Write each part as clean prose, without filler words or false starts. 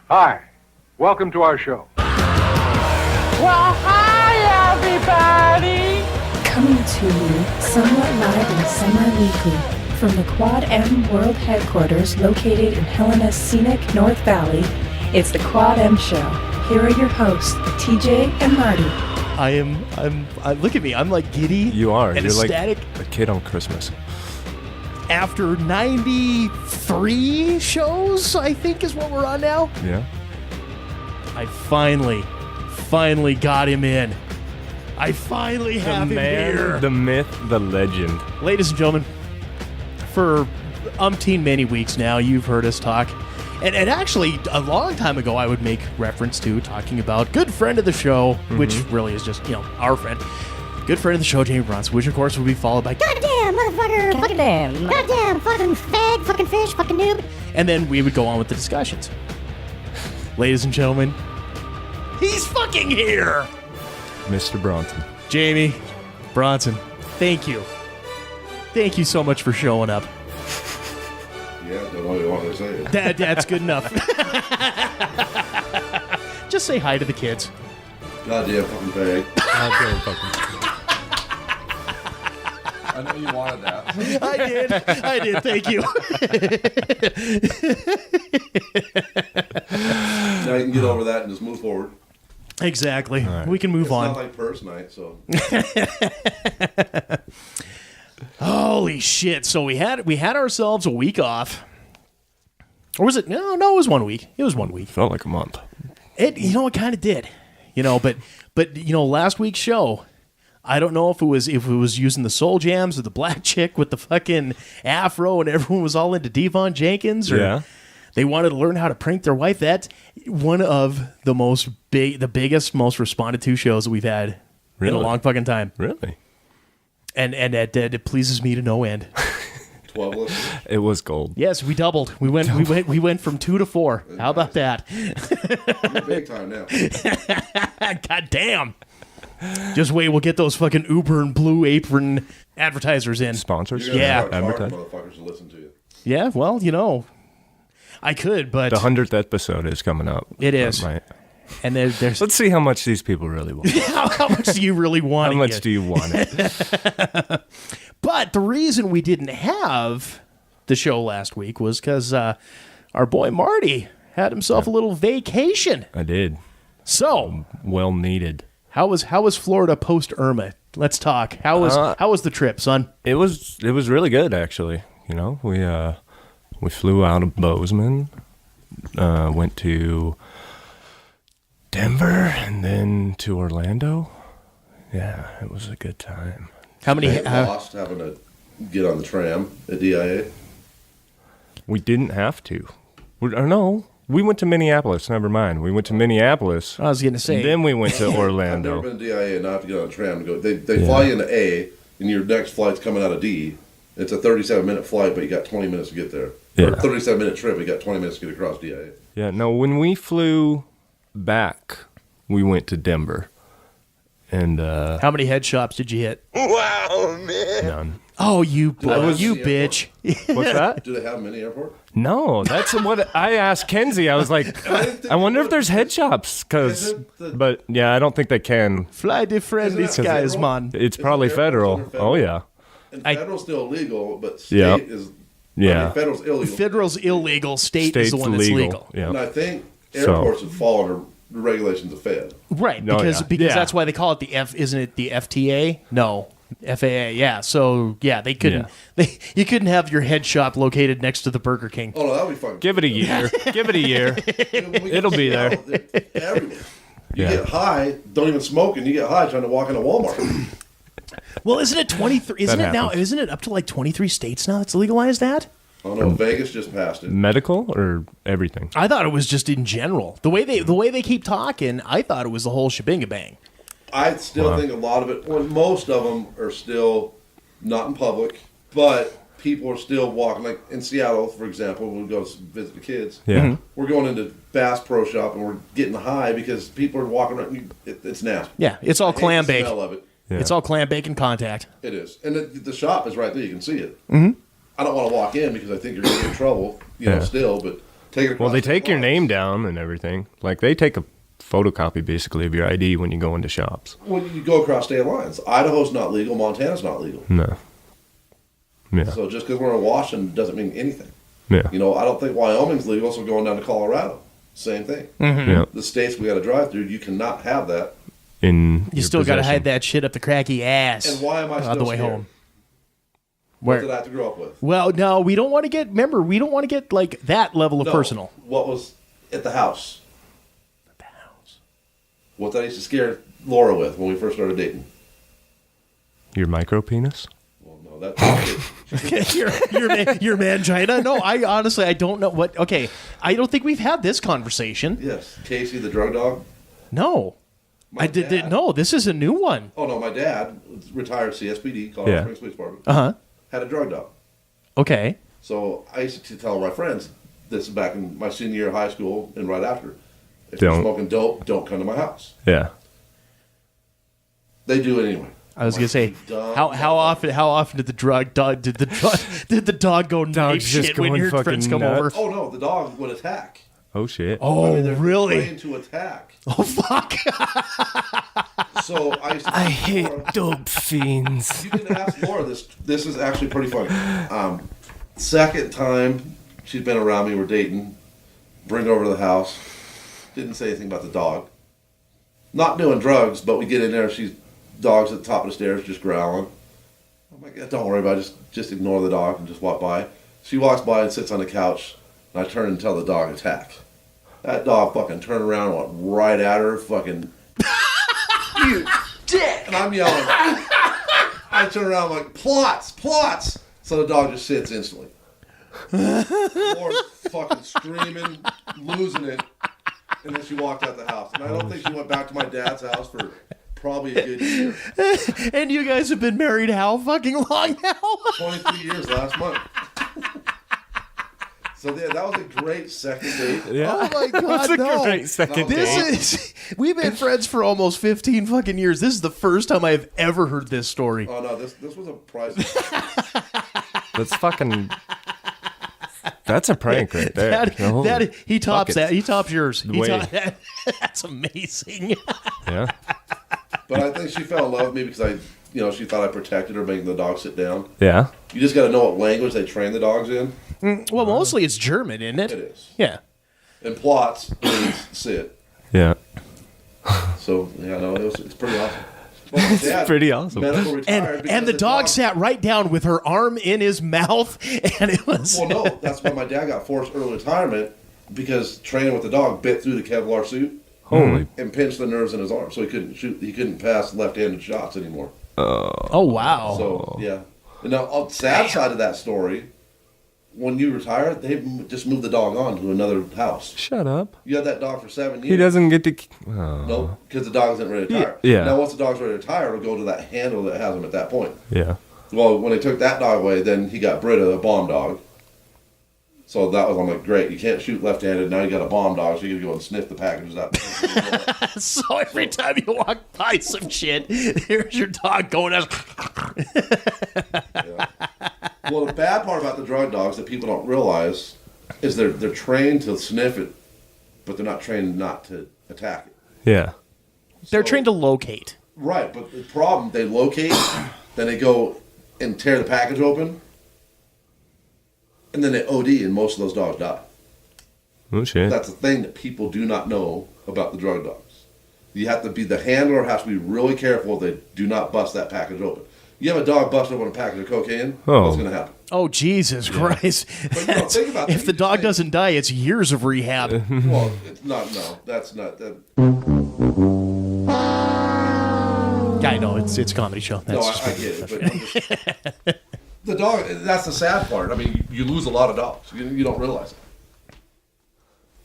Hi. Welcome to our show. Well, hi, everybody! Coming to you somewhat live and semi-weekly from the Quad M World Headquarters located in Helena's scenic North Valley, it's the Quad M Show. Here are your hosts, TJ and Marty. Look at me, I'm like giddy. You are. And You're ecstatic. like a kid on Christmas. After 93 shows, I think is what we're on now. Yeah. I finally got him in. I finally have him here. The myth, the legend. Ladies and gentlemen, for umpteen many weeks now, you've heard us talk. And actually, a long time ago, I would make reference to talking about good friend of the show, which really is just, our friend. Good friend of the show, Jamey Bronson, which of course would be followed by Goddamn, motherfucker! Goddamn, fucking fag, fucking fish, fucking noob. and then we would go on with the discussions. Ladies and gentlemen, he's fucking here! Mr. Bronson. Jamey Bronson, thank you. Thank you so much for showing up. Yeah, that's all you want to say. That's good enough. Just say hi to the kids. Goddamn fucking fag. Goddamn fucking. I know you wanted that. I did. Thank you. Now you can get over that and just move forward. Exactly. Right. We can move It's on. not like first night, so. Holy shit! So we had ourselves a week off, or was it? No, it was 1 week. It was 1 week. Felt like a month. It kind of did, but last week's show, I don't know if it was using the soul jams or the black chick with the fucking afro and everyone was all into Devon Jenkins, or they wanted to learn how to prank their wife. That's one of the biggest, most responded to shows that we've had in a long fucking time. Really? And it pleases me to no end. 12 listeners. It was gold. Yes, we doubled. We went from 2 to 4. How about that? You're big time now. God damn. Just wait, we'll get those fucking Uber and Blue Apron advertisers in. Sponsors? You're gonna Yeah. start charging Advertise. motherfuckers to listen to you. Yeah, well, I could, but The 100th episode is coming up. It is. Right. and there's Let's see how much these people really want. how much do you really want? How much do you want it? But the reason we didn't have the show last week was because our boy Marty had himself a little vacation. I did. So, Well needed. how was Florida post Irma? Let's talk. How was the trip, son? It was really good, actually. We flew out of Bozeman, went to Denver, and then to Orlando. Yeah, it was a good time. How many? They lost having to get on the tram at DIA. We didn't have to. We went to Minneapolis. Never mind. We went to Minneapolis. I was going to say. And then we went to I've never Orlando. been to DIA and not have to get on a tram to go. They fly you into A, and your next flight's coming out of D. It's a 37-minute flight, but you got 20 minutes to get there. Yeah. Or a 37-minute trip, but you got 20 minutes to get across DIA. Yeah, no, when we flew back, we went to Denver. And How many head shops did you hit? none. Oh, you you bitch! What's that? Do they have them in the airport? No, that's what I asked Kenzie. I was like, I wonder if there's head shops, but yeah, I don't think they can. Fly the friendly Isn't that skies, federal? man. It's Isn't probably the federal. airports under federal? Oh yeah, And federal's still illegal, but state Yeah. is. yeah. I mean, federal's illegal. Federal's illegal. State is State's the one that's legal. And Yeah. I think So- airports would fall under the regulations of Fed. Right, Oh, because yeah. that's why they call it the Isn't it the FTA? No, FAA. Yeah. So yeah, they couldn't. You couldn't have your head shop located next to the Burger King. Oh no, that'd be fun. Give it a year. Give it a year. It'll be there. Everywhere. You Yeah. get high, don't even smoke, and you get high trying to walk into Walmart. Well, isn't it 23? Isn't That it now? happens. Isn't it up to like 23 states now that's legalized that? Oh no, Vegas just passed it. Medical or everything? I thought it was just in general. The way they keep talking, I thought it was the whole shebang-a-bang. I still Wow. think a lot of it, well, most of them are still not in public, but people are still walking. Like in Seattle, for example, when we go to visit the kids, Yeah. we're going into Bass Pro Shop and we're getting high because people are walking around. It's nasty. Yeah, it's all I hate clam the bake. smell of it. Yeah. It's all clam bake and contact. It is. And the shop is right there. You can see it. Mm-hmm. I don't want to walk in because I think you're going to get in trouble, Yeah. still, but Take it across Well, they state take your lines. name down and everything. Like, they take a photocopy, basically, of your ID when you go into shops. Well, you go across state lines. Idaho's not legal. Montana's not legal. No. Yeah. So just because we're in Washington doesn't mean anything. Yeah. You know, I don't think Wyoming's legal, so going down to Colorado, same thing. Yeah. The states we got to drive through, you cannot have that. In You still got to hide that shit up the cracky ass. And why am I still on the way scared? home? What Where? did I have to grow up with? Well, no, we don't want to get. Remember, we don't want to get like that level of No. personal. What was at the house? What did I used to scare Laura with when we first started dating? Your micro penis? Well, no, that's your mangina? No, I honestly I don't know what. Okay, I don't think we've had this conversation. yes. Casey, the drug dog. No, My I did. dad- No, this is a new one. Oh no, my dad, retired CSPD, Colorado Yeah. Springs Police Department, Uh huh. had a drug dog. Okay. So I used to tell my friends, this is back in my senior year of high school and right after, if Don't. you're smoking dope, don't come to my house. Yeah. They do it anyway. I was gonna say Dumb. how often did the dog go Dog ape just shit when going your fucking friends come nuts. over? Oh no, the dog would attack. Oh, shit. Oh, They're really? trained to attack. Oh fuck! So I used to I tell hate Laura, dope fiends. you can ask Laura this. This is actually pretty funny. Second time she's been around me, we're dating. Bring her over to the house. Didn't say anything about the dog. Not doing drugs, but we get in there. She's dog's at the top of the stairs, just growling. I'm like, don't worry about it. Just ignore the dog and just walk by. She walks by and sits on the couch, and I turn and tell the dog attack. That dog fucking turned around and went right at her, fucking, you dick! And I'm yelling. I turn around like, plots! So the dog just sits instantly. Laura's fucking screaming, losing it, and then she walked out the house. And I don't think she went back to my dad's house for probably a good year. And you guys have been married how fucking long now? 23 years last month. So yeah, that was a great second date. Yeah. Oh my god, That's a no! great second This date. This is we've been friends for almost 15 fucking years. This is the first time I've ever heard this story. Oh no, this was a priceless. That's fucking... That's a prank right there. He tops buckets. that. He tops yours. He Way. That's amazing. Yeah. But I think she fell in love with me because she thought I protected her, making the dog sit down. Yeah. You just got to know what language they train the dogs in. Well, mostly it's German, isn't it? It is. Yeah. And plots means sit. Yeah. So yeah, no, it's pretty awesome. Well, my dad, pretty awesome. Medical retired And the dog sat right down with her arm in his mouth, and it was. Well, no, that's why my dad got forced early retirement because training with the dog bit through the Kevlar suit Holy. and pinched the nerves in his arm, so he couldn't shoot. He couldn't pass left-handed shots anymore. Oh wow. So yeah. And now, on the sad side of that story, when you retire, they just moved the dog on to another house. Shut up. You had that dog for 7 years. He doesn't get to... Oh. No, because the dog isn't ready to retire. Yeah. Now, once the dog's ready to retire, it'll go to that handle that has him at that point. Yeah. Well, when they took that dog away, then he got Britta, a bomb dog. So that was, I'm like, great, you can't shoot left-handed, now you got a bomb dog, so you gotta go and sniff the packages out. So every time you walk by some shit, here's your dog going out. Yeah. Well, the bad part about the drug dogs that people don't realize is they're trained to sniff it, but they're not trained not to attack it. Yeah. They're So- trained to locate. Right, but the problem, they locate, then they go and tear the package open, and then they OD, and most of those dogs die. Oh, shit. That's the thing that people do not know about the drug dogs. You have to be, the handler has to be really careful they do not bust that package open. You have a dog bust open a package of cocaine, Oh. what's going to happen? Oh Jesus Christ! But you don't think about If that. the You dog think- doesn't die, it's years of rehab. Well, it's not, no, that's not, that, I know it's a comedy show. no, That's I get it. But I'm just- the dog, that's the sad part. I mean, you lose a lot of dogs. You don't realize it.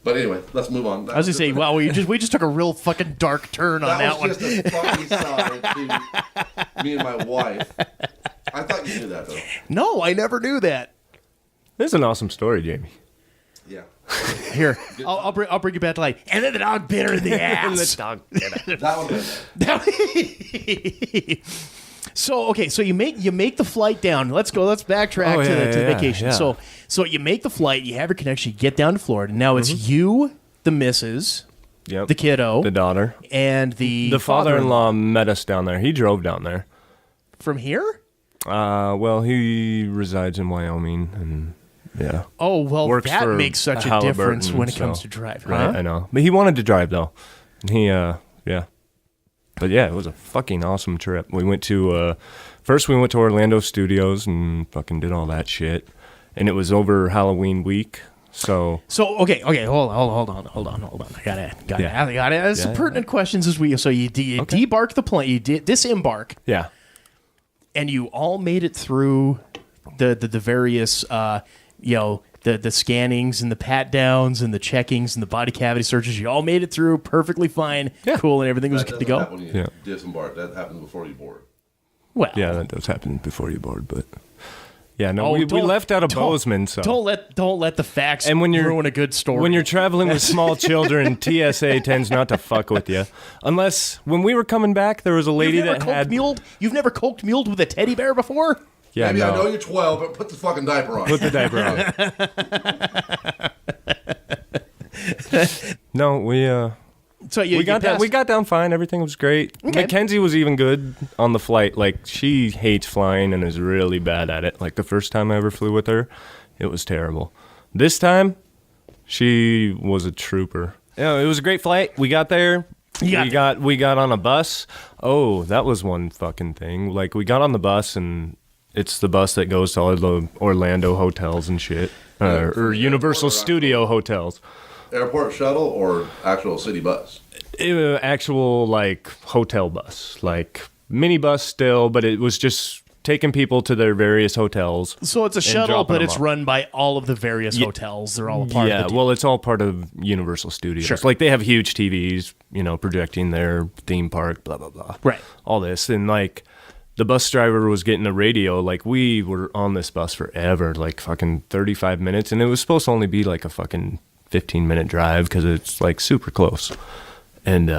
But anyway, let's move on. I was gonna say, wow, we just took a real fucking dark turn on that That one. was just a funny side to me and my wife. I thought you knew that, though. No, I never knew that. This is an awesome story, Jamie. Yeah. Here, I'll bring you back to life. And then the dog bit her in the ass. dog. That one was So okay, so you make the flight down. Let's backtrack to the vacation. Yeah. So you make the flight, you have your connection, you get down to Florida. Now it's you, the missus, the kiddo, the daughter, and the father-in-law met us down there. He drove down there. From here? Well, he resides in Wyoming, and yeah. Oh, well, works that for makes such a Halliburton, difference when it comes to driving. Right, Huh? I know. But he wanted to drive, though. And he, yeah. But yeah, it was a fucking awesome trip. We went to, first we went to Orlando Studios and fucking did all that shit. And it was over Halloween week. So okay, hold on. I gotta ask some pertinent questions as you debark the plane, you disembark. Yeah. And you all made it through the various the scannings and the pat downs and the checkings and the body cavity searches. You all made it through perfectly fine, cool, and everything was good to go. That doesn't happen when you disembark. That happens before you board. Well, yeah, that does happen before you board, but yeah, no, we left out of Bozeman, so don't let the facts and ruin a good story. When you're traveling with small children, TSA tends not to fuck with you, unless when we were coming back, there was a lady that had You've never coked muled with a teddy bear before? Yeah, Maybe I know you're 12, but put the fucking diaper on. Put the diaper on. No, we got down fine. Everything was great. Okay. Mackenzie was even good on the flight. Like, she hates flying and is really bad at it. Like, the first time I ever flew with her, it was terrible. This time, she was a trooper. Yeah, it was a great flight. We got there. We got on a bus. Oh, that was one fucking thing. Like, we got on the bus, and it's the bus that goes to all the Orlando hotels and shit. Or Universal Studio hotels. Airport shuttle or actual city bus? Actual, like, hotel bus. Like, minibus still, but it was just taking people to their various hotels. So it's a shuttle, but it's run by all of the various hotels. They're all a part of the deal. Well, it's all part of Universal Studios. Sure. Like, they have huge TVs, projecting their theme park, blah, blah, blah. Right. All this. And, like, the bus driver was getting the radio. Like, we were on this bus forever, like, fucking 35 minutes. And it was supposed to only be, like, a fucking 15-minute drive because it's, like, super close. And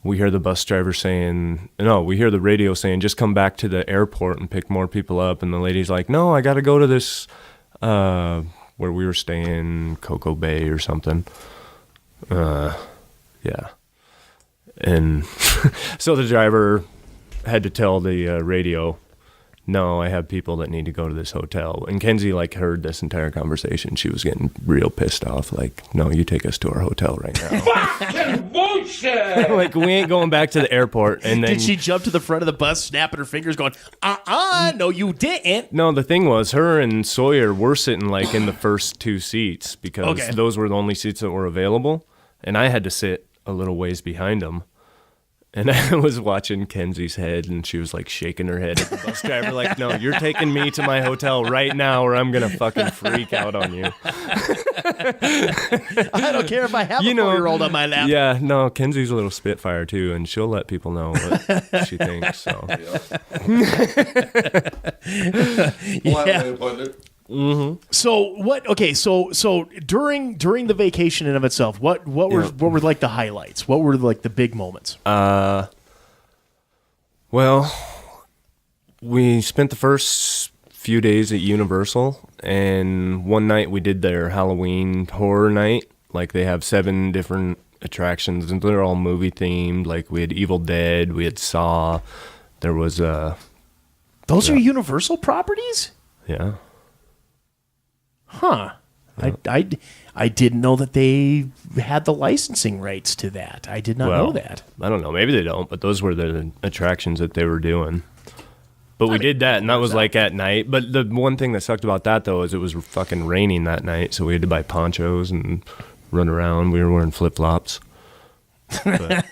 we hear the bus driver we hear the radio saying, just come back to the airport and pick more people up. And the lady's like, no, I got to go to this, where we were staying, Cocoa Bay or something. Yeah. And so the driver had to tell the radio, no, I have people that need to go to this hotel. And Kenzie, like, heard this entire conversation. She was getting real pissed off. Like, no, you take us to our hotel right now. Fucking bullshit! Like, we ain't going back to the airport. And then Did she jump to the front of the bus, snapping her fingers, going, no, you didn't? No, the thing was, her and Sawyer were sitting, like, in the first two seats because those were the only seats that were available. And I had to sit a little ways behind them. And I was watching Kenzie's head, and she was, like, shaking her head at the bus driver, like, no, you're taking me to my hotel right now or I'm going to fucking freak out on you. I don't care if I have a 4-year-old on my lap. Yeah, no, Kenzie's a little spitfire, too, and she'll let people know what she thinks, so. Yeah. Mm-hmm. So what? Okay, so during the vacation in of itself, what were like the highlights? What were like the big moments? Well, we spent the first few days at Universal, and one night we did their Halloween horror night. Like, they have 7 different attractions, and they're all movie themed. Like, we had Evil Dead, we had Saw. There was those are Universal properties? Yeah. Huh. I didn't know that they had the licensing rights to that. I did not know that. I don't know. Maybe they don't, but those were the attractions that they were doing. But we did that, and that was like at night. But the one thing that sucked about that, though, is it was fucking raining that night, so we had to buy ponchos and run around. We were wearing flip-flops. But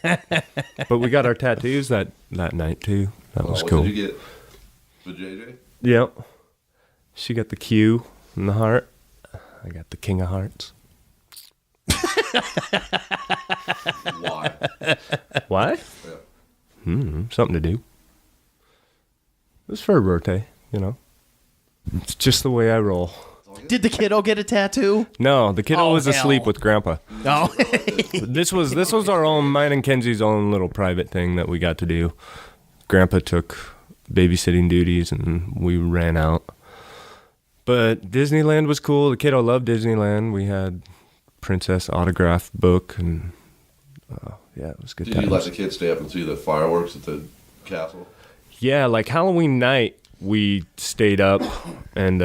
we got our tattoos that night, too. That was cool. What did you get for JJ? Yep. She got the Q in the heart. I got the King of Hearts. Why? Why? Yeah. Something to do. It was for her birthday, It's just the way I roll. Did the kiddo get a tattoo? No, the kiddo was asleep with Grandpa. Oh. This was mine and Kenzie's own little private thing that we got to do. Grandpa took babysitting duties, and we ran out. But Disneyland was cool. The kiddo loved Disneyland. We had Princess autograph book, and yeah, it was good. Did you let the kids stay up and see the fireworks at the castle? Yeah, like Halloween night, we stayed up, and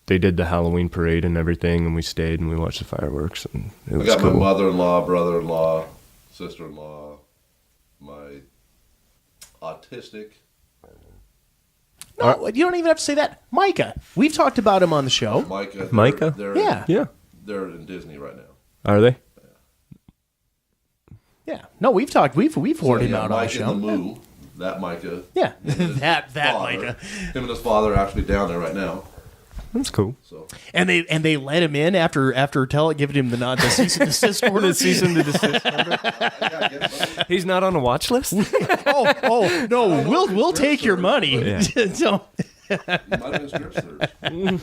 they did the Halloween parade and everything, and we stayed and we watched the fireworks, and it was I got cool. my mother-in-law, brother-in-law, sister-in-law, my autistic. No, you don't even have to say that. Micah. We've talked about him on the show. Micah. Micah? Yeah. Yeah. They're in Disney right now. Are they? Yeah. No, we've talked. We've hoarded him out on the Mike show. and the Moo. That Micah. Yeah. that father, Micah. Him and his father are actually down there right now. That's cool. So And they let him in after giving him the cease and desist order. The cease and desist order. He's not on a watch list? oh no, we'll take your money. Yeah. So, you might have been strip search. So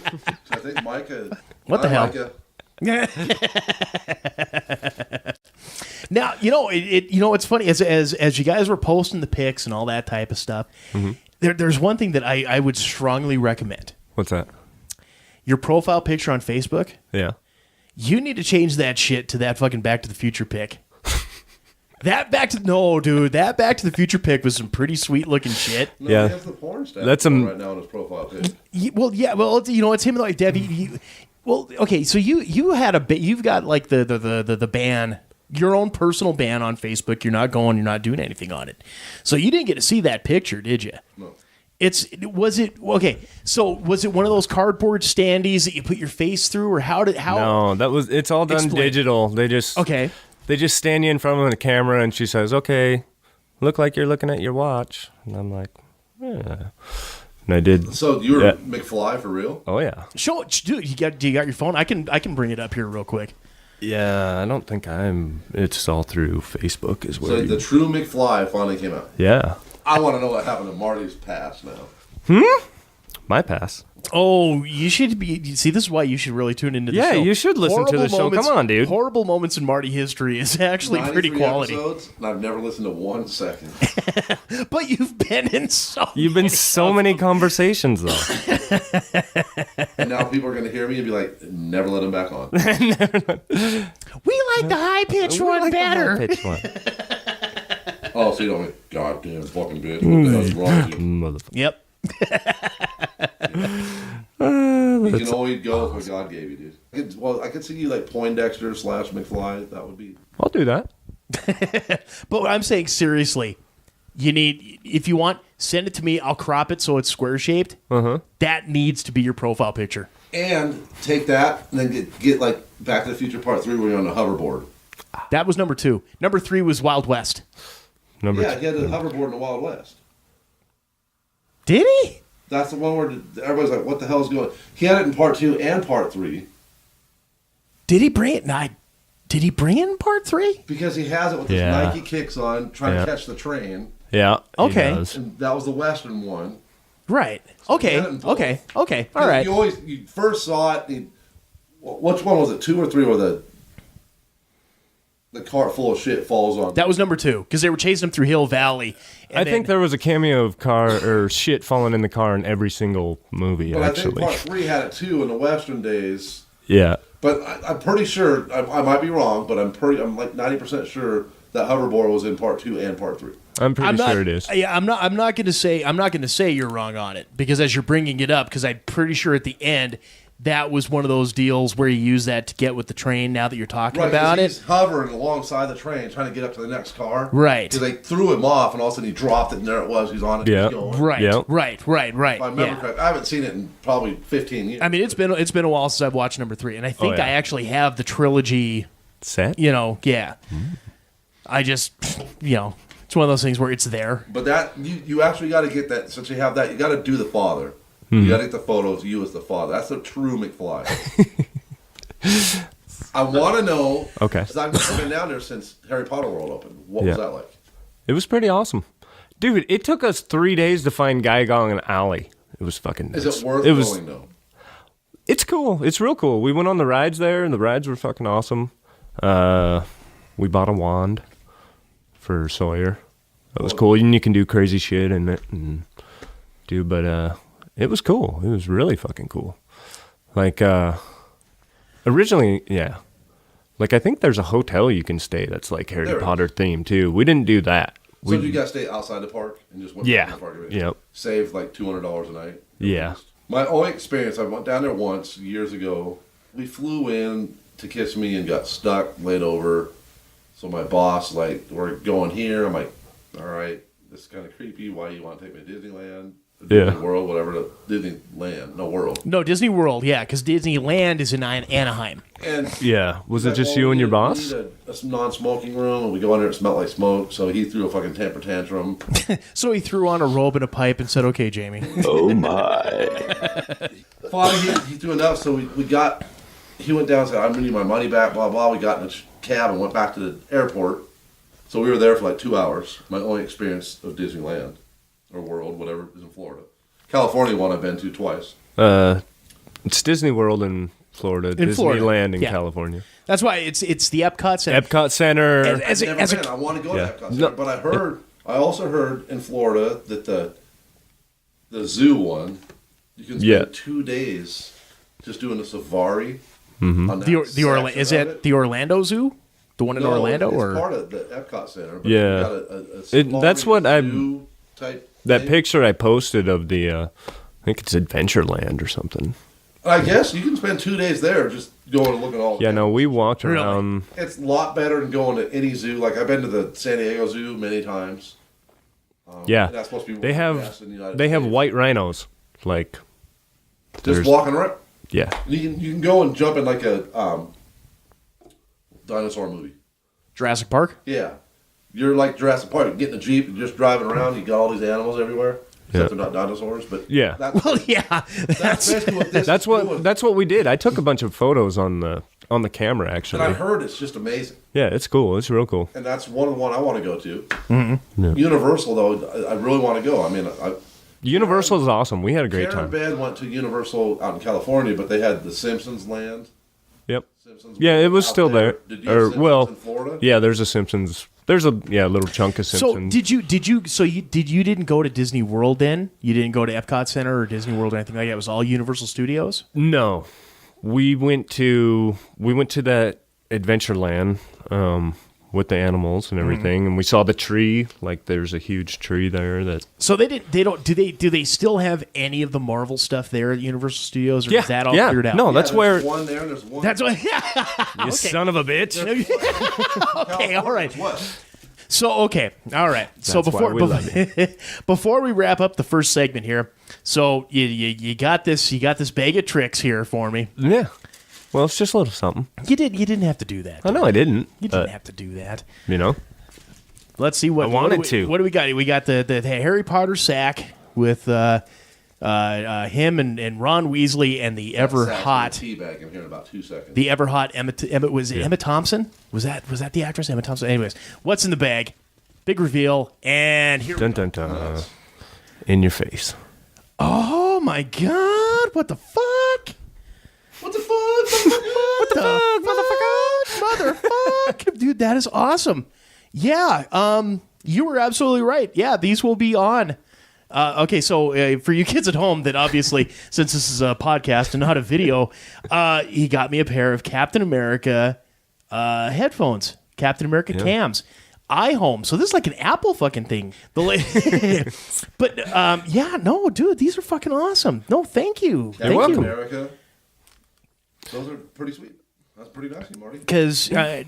I think Micah. What the hell? Micah, now it's funny as you guys were posting the pics and all that type of stuff. There's one thing that I would strongly recommend. What's that? Your profile picture on Facebook. Yeah. You need to change that shit to that fucking Back to the Future pic. That Back to the Future pic was some pretty sweet looking shit. No, Yeah. he has the porn star That's right now on his profile page. It's him like Debbie. Well, okay, so you've got like the ban, your own personal ban on Facebook. You're not doing anything on it. So you didn't get to see that picture, did you? No. Was it one of those cardboard standees that you put your face through, or how? No, it's all done Explain. digital. They just stand you in front of the camera, and she says, "Okay, look like you're looking at your watch." And I'm like, "Yeah." And I did. So you were Yeah. McFly for real? Oh yeah. Show it, dude. Do you got your phone? I can bring it up here real quick. Yeah, I don't think it's all through Facebook is where So the true McFly finally came out. Yeah. I want to know what happened to Marty's past now. My pass. Oh, you should be. See, this is why you should really tune into the Yeah, show. you should listen to the show. Come on, dude. Horrible moments in Marty history is actually pretty 93 quality. episodes, and I've never listened to 1 second. But you've been in You've been so many conversations though. And now people are going to hear me and be like, never let him back on. We like the high pitched one better. Pitch one. Oh, so you don't like, goddamn fucking bitch. What the hell's wrong with you? Motherfucker. Yep. You can only go with what God gave you, dude. I could see you like Poindexter / McFly. That would be. I'll do that. But I'm saying seriously, if you want, send it to me. I'll crop it so it's square shaped. That needs to be your profile picture. And take that and then get like Back to the Future Part 3 where you're on a hoverboard. That was number 2. Number 3 was Wild West. Number Yeah, two. he had a hoverboard in the Wild West. Did he? That's the one where everybody's like, what the hell is going on? He had it in Part 2 and Part 3. Did he bring it? Did he bring it in Part 3? Because he has it with his Yeah. Nike kicks on, trying Yeah. to catch the train. Yeah. he Okay. does. And that was the Western one. Right. Okay. had it in both. Okay. All right. You first saw it. Which one was it? 2 or 3 where the cart full of shit falls on? That was number 2 because they were chasing him through Hill Valley. I think there was a cameo of car or shit falling in the car in every single movie. But Actually, I think Part 3 had it too in the Western days. yeah. But I'm pretty sure, I might be wrong, but I'm like 90% sure that hoverboard was in Part 2 and Part 3. I'm pretty sure it is. Yeah, I'm not going to say you're wrong on it because as you're bringing it up, because I'm pretty sure at the end that was one of those deals where you use that to get with the train. Now that you're talking about he's it, hovering alongside the train trying to get up to the next car. Right. Because they threw him off, and all of a sudden he dropped it, and there it was. He's on it. Yeah. He's going. right, Yeah. right. If I remember Yeah. correct, I haven't seen it in probably 15 years. I mean, it's been a while since I've watched number 3, and I think yeah. I actually have the trilogy. Set. Yeah. I just, it's one of those things where it's there. But that you actually got to get that. Since you have that, you got to do the father. You got to get the photos of you as the father. That's a true McFly. I want to know. Okay. Because I've never been down there since Harry Potter World opened. What was Yeah. that like? It was pretty awesome. Dude, it took us 3 days to find Gaigong and Alley. It was fucking nuts. Is it worth It was, going though? It's cool. It's real cool. We went on the rides there, and the rides were fucking awesome. We bought a wand for Sawyer. That was cool. And you can do crazy shit in it and do, but it was cool. It was really fucking cool. Like originally, yeah. Like I think there's a hotel you can stay that's like Harry Potter themed too. We didn't do that. So you guys stay outside the park and just went to the park? Yep. Save like $200 a night? Yeah. My only experience, I went down there once years ago. We flew in to Kissimmee and got stuck, laid over. So my boss, like, we're going here. I'm like, all right, this is kind of creepy. Why do you want to take me to Disneyland? Disney World, whatever, Disneyland, no World. No, Disney World, yeah, because Disneyland is in Anaheim. And was it just you and your boss? We need a non-smoking room, and we go in there, it smelled like smoke, so he threw a fucking temper tantrum. So he threw on a robe and a pipe and said, okay, Jamey. Oh, my. Finally, he threw enough, so he went down and said, I'm going to need my money back, blah, blah. We got in a cab and went back to the airport. So we were there for like 2 hours. My only experience of Disneyland. Or World, whatever, is in Florida. California one I've been to twice. It's Disney World in Florida, Disneyland in California. That's why it's the Epcot Center. Epcot Center. I've never been. I want to go to Epcot Center, but I also heard in Florida that the zoo one, you can spend 2 days just doing a safari. Mm-hmm. On that Is it the Orlando Zoo? The one in Orlando? It's part of the Epcot Center. But yeah. That's what I'm... That picture I posted of the, I think it's Adventureland or something. I guess you can spend 2 days there just going and looking at all. Yeah, no, we walked around. It's a lot better than going to any zoo. Like I've been to the San Diego Zoo many times. That's supposed to be they have white rhinos, like just walking around. Yeah, you can go and jump in like a dinosaur movie. Jurassic Park. Yeah. You're like Jurassic Park. You get in a Jeep and just driving around. You got all these animals everywhere. Except they're not dinosaurs, but that's basically what this is doing. That's what we did. I took a bunch of photos on the camera actually. And I heard it's just amazing. Yeah, it's cool. It's real cool. And that's one I want to go to. Mm-hmm. Yeah. Universal though, I really want to go. I mean, Universal is awesome. We had a great Karen time. Bed went to Universal out in California, but they had the Simpsons land. Yep. Simpsons yeah, it was still there. Did you have Simpsons in Florida? Yeah, there's a Simpsons. There's a little chunk of Simpsons. So you didn't go to Disney World then? You didn't go to Epcot Center or Disney World or anything like that? It was all Universal Studios? No. We went to that Adventureland with the animals and everything, and we saw the tree. Like there's a huge tree there that. So do they still have any of the Marvel stuff there at Universal Studios, or is that all cleared out? No, that's where one there. And there's one. That's what. You son of a bitch. Okay, all right. So all right. So before we wrap up the first segment here, so you got this bag of tricks here for me. Yeah. Well, it's just a little something. You didn't have to do that. I know I didn't. You didn't have to do that. You know. Let's see what I wanted to. What do we got? We got the Harry Potter sack with him and Ron Weasley and the ever hot teabag in here in about 2 seconds. The ever hot Emma Thompson? Was that the actress Emma Thompson? Anyways, what's in the bag? Big reveal, and here. Dun dun dun. In your face. Oh my God! What the fuck? What the fuck? What the fuck? Motherfuck! Dude, that is awesome. Yeah, you were absolutely right. Yeah, these will be on. Okay, so for you kids at home that obviously, since this is a podcast and not a video, he got me a pair of Captain America headphones, Captain America cams. iHome. So this is like an Apple fucking thing. But no, dude, these are fucking awesome. No, thank you. Captain America. Those are pretty sweet. That's pretty nice, Marty. Because I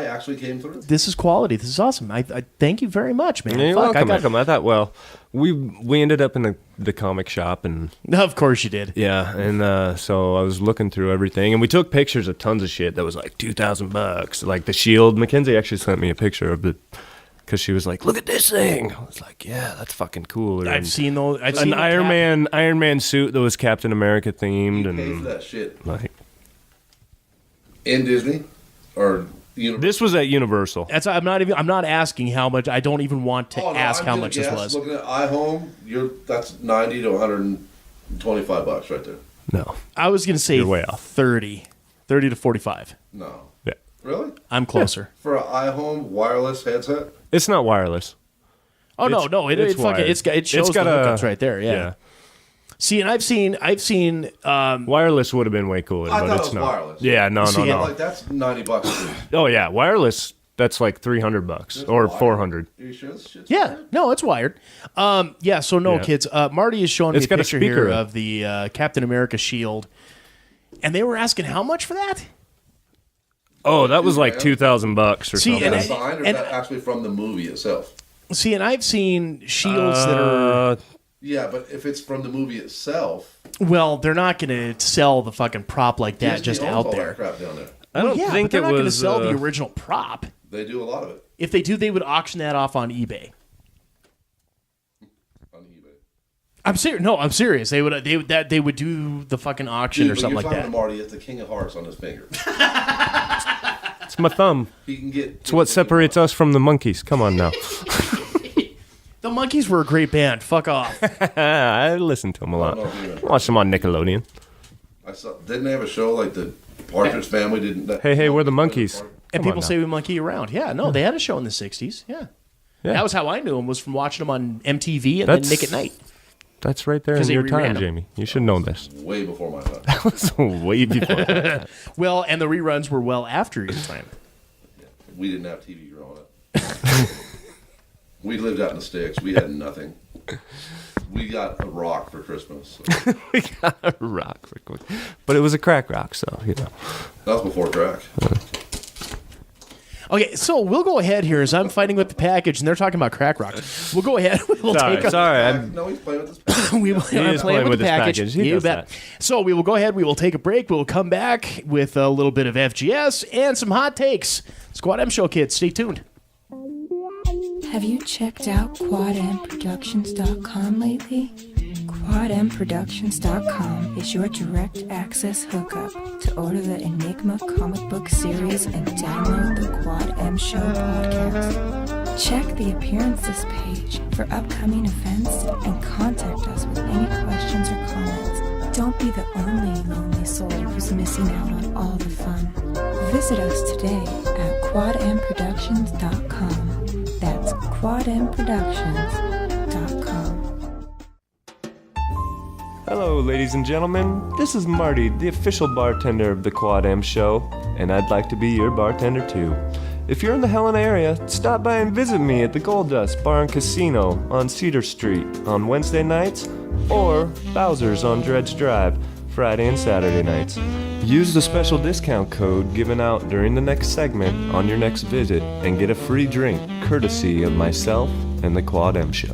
actually came through. This is quality. This is awesome. I thank you very much, man. You're welcome. I thought, we ended up in the comic shop, and of course you did. Yeah, and so I was looking through everything, and we took pictures of tons of shit that was like $2,000, like the Shield. Mackenzie actually sent me a picture of it because she was like, "Look at this thing." I was like, "Yeah, that's fucking cool." I've seen those. An Iron Man suit that was Captain America themed, you and pay for that shit like in Disney or. This was at Universal. I'm not asking how much. I don't even want to ask how much this was. Looking at iHome, that's $90 to $125 right there. No, I was going to say you're way off. 30 to 45. No. Yeah. Really? I'm closer. For an iHome wireless headset? It's not wireless. Oh no, it shows the hookups right there. Yeah. See, and I've seen. Wireless would have been way cooler, I but thought it's it was not. wireless. Yeah, no. Like that's $90 dude. Oh yeah, wireless. That's like $300 or $400. Are you sure this shit's Yeah, wired? no, it's wired. Kids. Marty is showing me It's a got a picture speaker here in. of the Captain America shield, and they were asking how much for that. Oh, that was like $2,000 or See, something. Is and that signed or is that actually from the movie itself? See, and I've seen shields that are. Yeah, but if it's from the movie itself, Well, they're not going to sell the fucking prop like that Disney just owns out all there. that crap down there. I don't yeah, think but they're it not going to was. sell the original prop. They do a lot of it If they do, they would auction that off on eBay. on eBay. I'm serious. No, I'm serious. They would do the fucking auction Dude, or something when like you're that. talking to Marty, it's the King of Hearts on his finger. It's my thumb. He can get. It's what separates us from the Monkees. Come on now. The Monkees were a great band. Fuck off. I listened to them a lot. No, dude. Watched them on Nickelodeon. I saw. Didn't they have a show like the Partridge Family? Didn't that? Hey, we're the Monkees. And Come on people now. say we monkey around. Yeah, no, they had a show in the 60s. Yeah. That was how I knew them, was from watching them on MTV and then Nick at Night. That's right there 'Cause in they your reran time, 'em. Jamie. You should know this. Way before my time. That was way before. Well, and the reruns were well after your time. We didn't have TV growing up. We lived out in the sticks. We had nothing. We got a rock for Christmas. So. We got a rock. But it was a crack rock, so, you know. That was before crack. Okay, so we'll go ahead here as I'm fighting with the package, and they're talking about crack rocks. We'll go ahead. We'll take a, Sorry. No, he's playing with this. we will, I'm is playing with the his package. He You does bet. that. So we will go ahead. We will take a break. We will come back with a little bit of FGS and some hot takes. Squad M Show, kids. Stay tuned. Have you checked out quadmproductions.com lately? Quadmproductions.com is your direct access hookup to order the Enigma comic book series and download the Quad M Show podcast. Check the appearances page for upcoming events and contact us with any questions or comments. Don't be the only lonely soul who's missing out on all the fun. Visit us today at quadmproductions.com. That's quadmproductions.com. Hello, ladies and gentlemen. This is Marty, the official bartender of the Quad M Show, and I'd like to be your bartender too. If you're in the Helena area, stop by and visit me at the Gold Dust Bar and Casino on Cedar Street on Wednesday nights, or Bowser's on Dredge Drive Friday and Saturday nights. Use the special discount code given out during the next segment on your next visit and get a free drink courtesy of myself and the Quad M Show.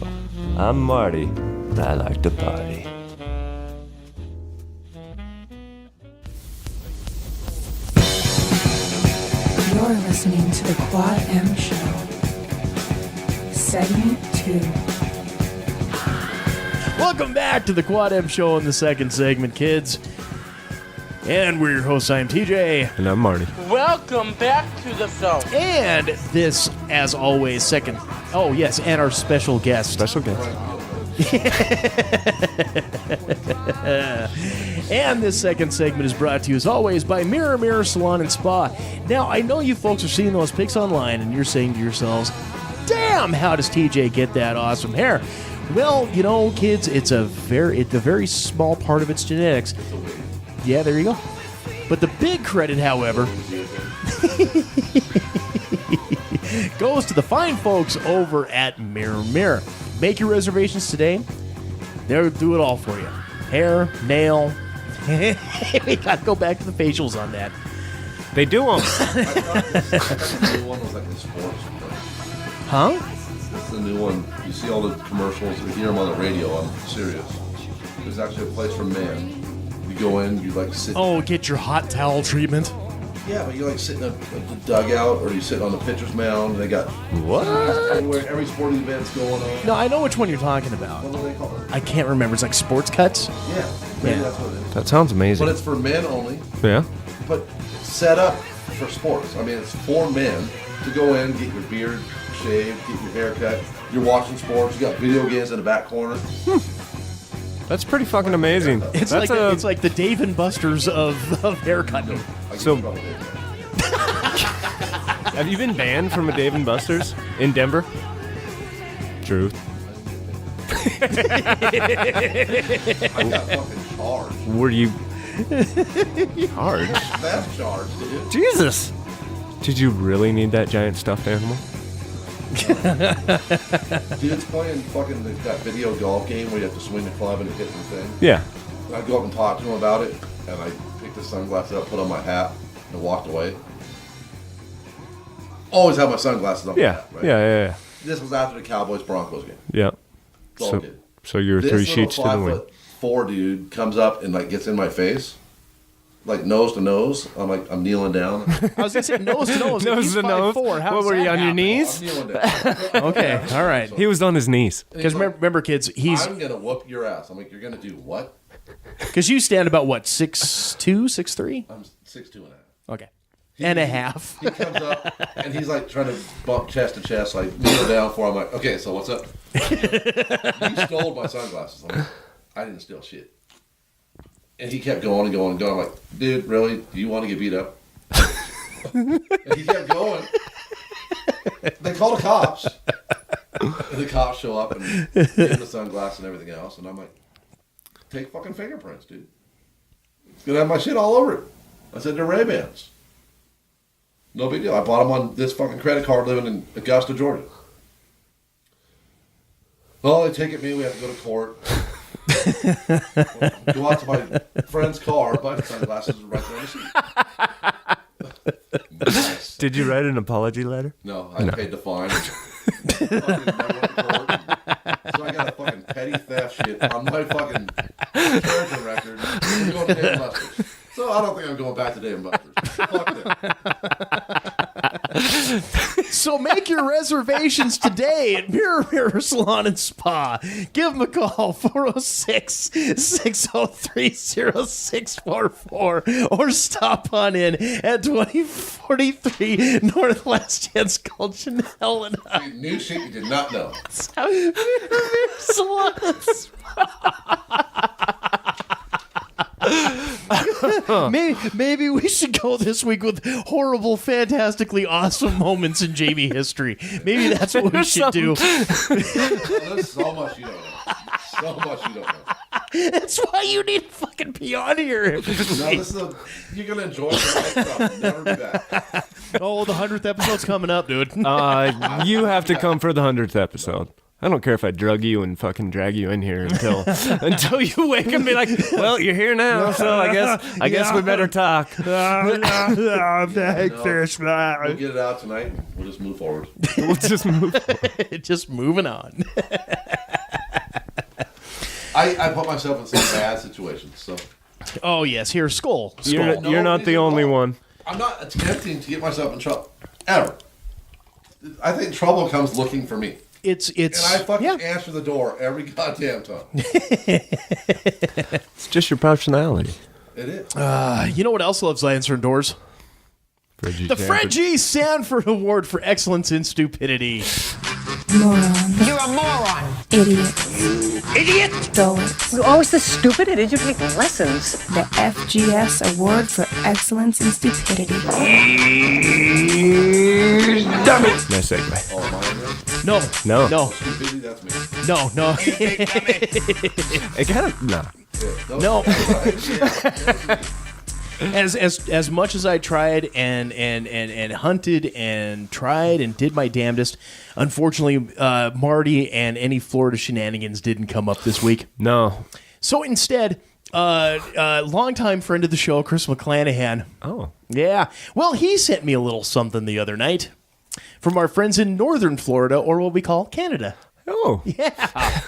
I'm Marty, and I like to party. You're listening to the Quad M Show. Segment 2. Welcome back to the Quad M Show in the second segment, kids. And we're your hosts. I'm TJ. And I'm Marty. Welcome back to the show. And this, as always, second. Oh, yes, and our special guest. Special guest. And this second segment is brought to you, as always, by Mirror Mirror Salon and Spa. Now, I know you folks are seeing those pics online, and you're saying to yourselves, damn, how does TJ get that awesome hair? Well, you know, kids, it's a very small part of its genetics. Yeah, there you go. But the big credit, however, goes to the fine folks over at Mirror Mirror. Make your reservations today. They'll do it all for you. Hair, nail. We got to go back to the facials on that. They do them. I thought the new one was like the sports thing. Huh? It's the new one. You see all the commercials. You hear them on the radio on Sirius. There's actually a place for men. You go in, you like sit. Oh, get your hot towel treatment. Yeah, but you like sit in a dugout or you sit on the pitcher's mound. They got What? everywhere. Every sporting event's going on. No, I know which one you're talking about. What do they call it? I can't remember. It's like sports cuts. Yeah, maybe Yeah. that's what it is. That sounds amazing. But it's for men only. Yeah. But set up for sports. I mean, it's for men to go in, get your beard shaved, get your hair cut. You're watching sports. You got video games in the back corner. That's pretty fucking amazing. It's That's like the Dave and Buster's of haircutting. I get So- in trouble with that. Have you been banned from a Dave & Buster's in Denver? Truth. I got fucking charged. Were you charged? That's charged, dude. Jesus. Did you really need that giant stuffed animal? Dude's playing fucking that video golf game where you have to swing the club and hit the thing. Yeah. And I go up and talk to him about it, and I picked the sunglasses up, put on my hat, and walked away. Always have my sunglasses on. Yeah. My hat, right? Yeah. This was after the Cowboys Broncos game. Yeah. It's all So, good. so you're This 3 little sheets to the wind. 5'4" dude comes up and like gets in my face, like nose to nose. I'm kneeling down. I was gonna say nose to nose. Nose to nose. What were you on your knees? I'm kneeling down. Okay, all right. He was on his knees. And he's Because like, remember, kids, I'm gonna whoop your ass. I'm like, you're gonna do what? because you stand about what 6'2", 6'3"? I'm 6'2" and a half. Okay, and a half. He comes up and he's like trying to bump chest to chest, like kneel down for. I'm like, okay, so what's up? You stole my sunglasses. I'm like, I didn't steal shit. And he kept going and going and going. I'm like, dude, really? Do you want to get beat up? And he kept going. They call the cops. And the cops show up and give him the sunglasses and everything else. And I'm like, take fucking fingerprints, dude. It's going to have my shit all over it. I said, they're Ray-Bans. No big deal. I bought them on this fucking credit card living in Augusta, Georgia. Well, they take it me. We have to go to court. Go out to my friend's car, buy the sunglasses, and write there on the seat. Nice. Did you write an apology letter? No, I paid the fine. Fucking never went to court. So I got a fucking petty theft shit on my fucking character record. I'm going to Dave & Buster's. So I don't think I'm going back to Dave & Buster's. Fuck them. So make your reservations today at Mirror Salon and Spa. Give them a call, 406-603-0644, or stop on in at 2043 Northwest Jens Gulch in Helena. New shit you did not know. Mirror Salon and Maybe we should go this week with horrible, fantastically awesome moments in Jamey history. Maybe that's what we should do. There's so much you don't know. So much you don't know. That's why you need to fucking be on here. No, this is you're going to enjoy the right stuff. Never be back. Oh, the 100th episode's coming up, dude. You have to come for the 100th episode. I don't care if I drug you and fucking drag you in here until you wake and be like, well, you're here now, so I guess we better talk. No, we'll get it out tonight. We'll just move forward. We'll just move. Just moving on. I put myself in some bad situations. So Oh, yes. Here, Skull. You're not the only one. I'm not attempting to get myself in trouble ever. I think trouble comes looking for me. It's And I fucking answer the door every goddamn time. It's just your personality. It is. You know what else loves answering doors? The Fred G. Sanford Award for Excellence in Stupidity. Moron. You're a moron. Idiot. Idiot. Dullard. You're always this stupid. Did you take lessons? The FGS Award for Excellence in Stupidity. Nice segue. Oh, mine is? No. Stupidity, that's me. No. It kind of No. As much as I tried and hunted and tried and did my damnedest, unfortunately, Marty and any Florida shenanigans didn't come up this week. No. So instead, longtime friend of the show, Chris McClanahan. Oh. Yeah. Well, he sent me a little something the other night from our friends in northern Florida, or what we call Canada. Oh. Yeah.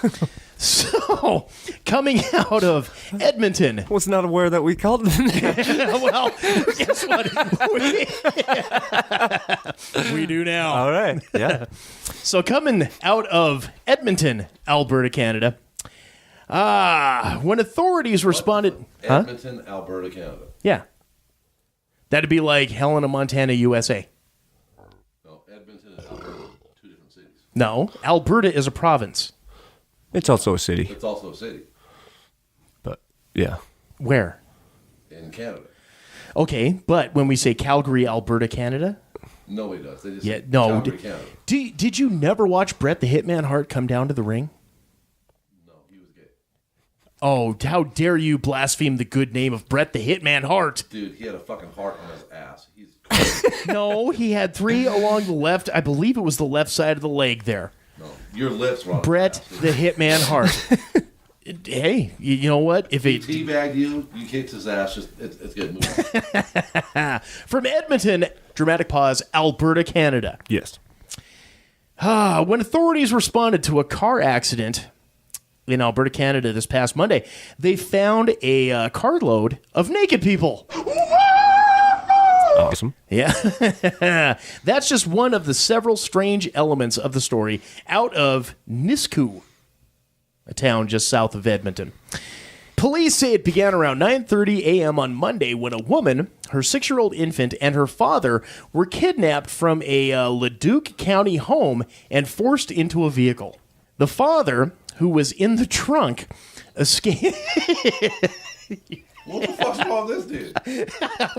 So, coming out of Edmonton. Was not aware that we called it that. Well, guess what? We do now. All right. Yeah. So, coming out of Edmonton, Alberta, Canada, when authorities responded... Edmonton, Alberta, Canada. Yeah. That'd be like Helena, Montana, USA. No, Edmonton and Alberta, two different cities. No, Alberta is a province. It's also a city. It's also a city But, yeah. Where? in Canada. Okay, but when we say Calgary, Alberta, Canada... Nobody does. They just Yeah, no. recount it. Did you never watch Bret the Hitman Hart come down to the ring? No, he was gay. Oh, how dare you blaspheme the good name of Bret the Hitman Hart? Dude, he had a fucking heart on his ass. He's crazy. No, he had 3 along the left. I believe it was the left side of the leg there. No, your lips were on Bret his ass, the Hitman Hart. Hey, you know what? If it teabagged you kicked his ass. Just it's good. Move on. From Edmonton, dramatic pause, Alberta, Canada. Yes. When authorities responded to a car accident in Alberta, Canada this past Monday, they found a carload of naked people. Awesome. Yeah. That's just one of the several strange elements of the story out of Nisku, a town just south of Edmonton. Police say it began around 9:30 a.m. on Monday when a woman, her 6-year-old infant, and her father were kidnapped from a Leduc County home and forced into a vehicle. The father, who was in the trunk, escaped. What the fuck's wrong with this dude?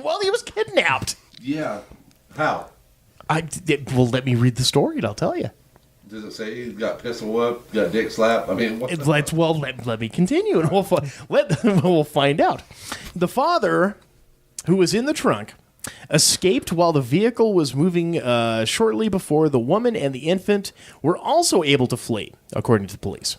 Well, he was kidnapped. Yeah. How? Well, let me read the story and I'll tell you. Does it say he got pistol whipped, got dick slapped? I mean, what the fuck? Let me continue, and we'll find out. The father, who was in the trunk, escaped while the vehicle was moving shortly before the woman and the infant were also able to flee, according to the police.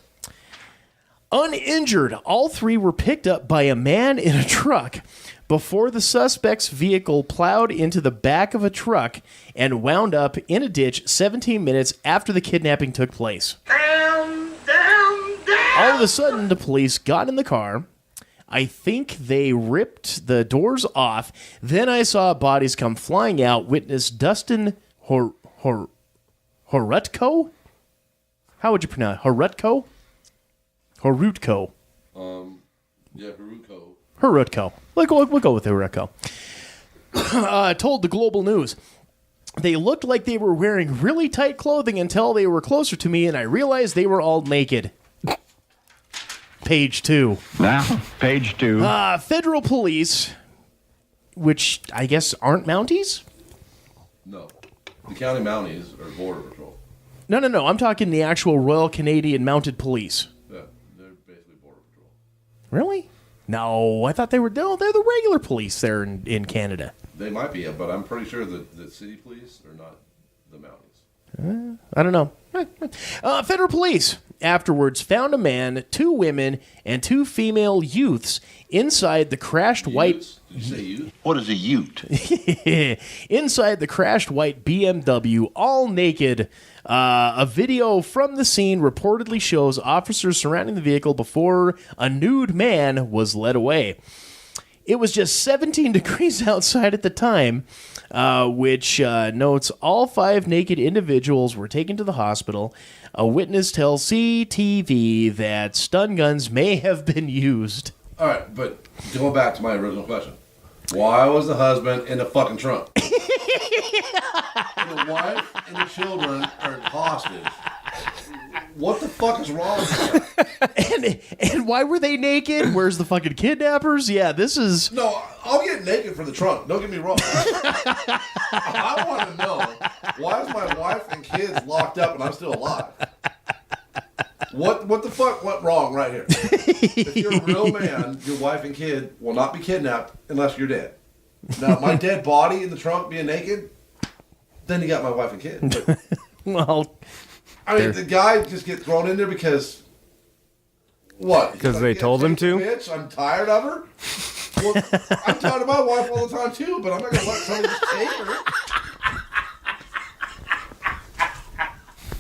Uninjured, all 3 were picked up by a man in a truck before the suspect's vehicle plowed into the back of a truck and wound up in a ditch 17 minutes after the kidnapping took place. All of a sudden, the police got in the car. I think they ripped the doors off. Then I saw bodies come flying out. Witness Dustin Horutko? How would you pronounce it? Horutko? Horutko. Yeah, Haruko. Horutko. We'll go with Horutko. Told the Global News. They looked like they were wearing really tight clothing until they were closer to me, and I realized they were all naked. Page 2. Now, page 2. Federal police, which I guess aren't Mounties? No. The county Mounties are border patrol. No. I'm talking the actual Royal Canadian Mounted Police. Yeah, they're basically border patrol. Really? No, I thought they were. No, they're the regular police there in Canada. They might be, but I'm pretty sure that the city police are not the Mounties. I don't know. Federal police afterwards found a man, 2 women, and 2 female youths inside the crashed white. Utes? Did you say ute? What is a ute? Inside the crashed white BMW, all naked. A video from the scene reportedly shows officers surrounding the vehicle before a nude man was led away. It was just 17 degrees outside at the time, which notes all 5 naked individuals were taken to the hospital. A witness tells CTV that stun guns may have been used. All right, but going back to my original question. Why was the husband in the fucking trunk? And the wife and the children are hostage. What the fuck is wrong with that? And why were they naked? Where's the fucking kidnappers? Yeah, this is... No, I'll get naked for the trunk. Don't get me wrong. I want to know, why is my wife and kids locked up and I'm still alive? What the fuck went wrong right here? If you're a real man, your wife and kid will not be kidnapped unless you're dead. Now, my dead body in the trunk being naked, then you got my wife and kid. But, Well... I mean, the guy just get thrown in there because... What? Because they told him to? Bitch, I'm tired of her? Well, I'm tired of my wife all the time too, but I'm not going to let somebody just take her.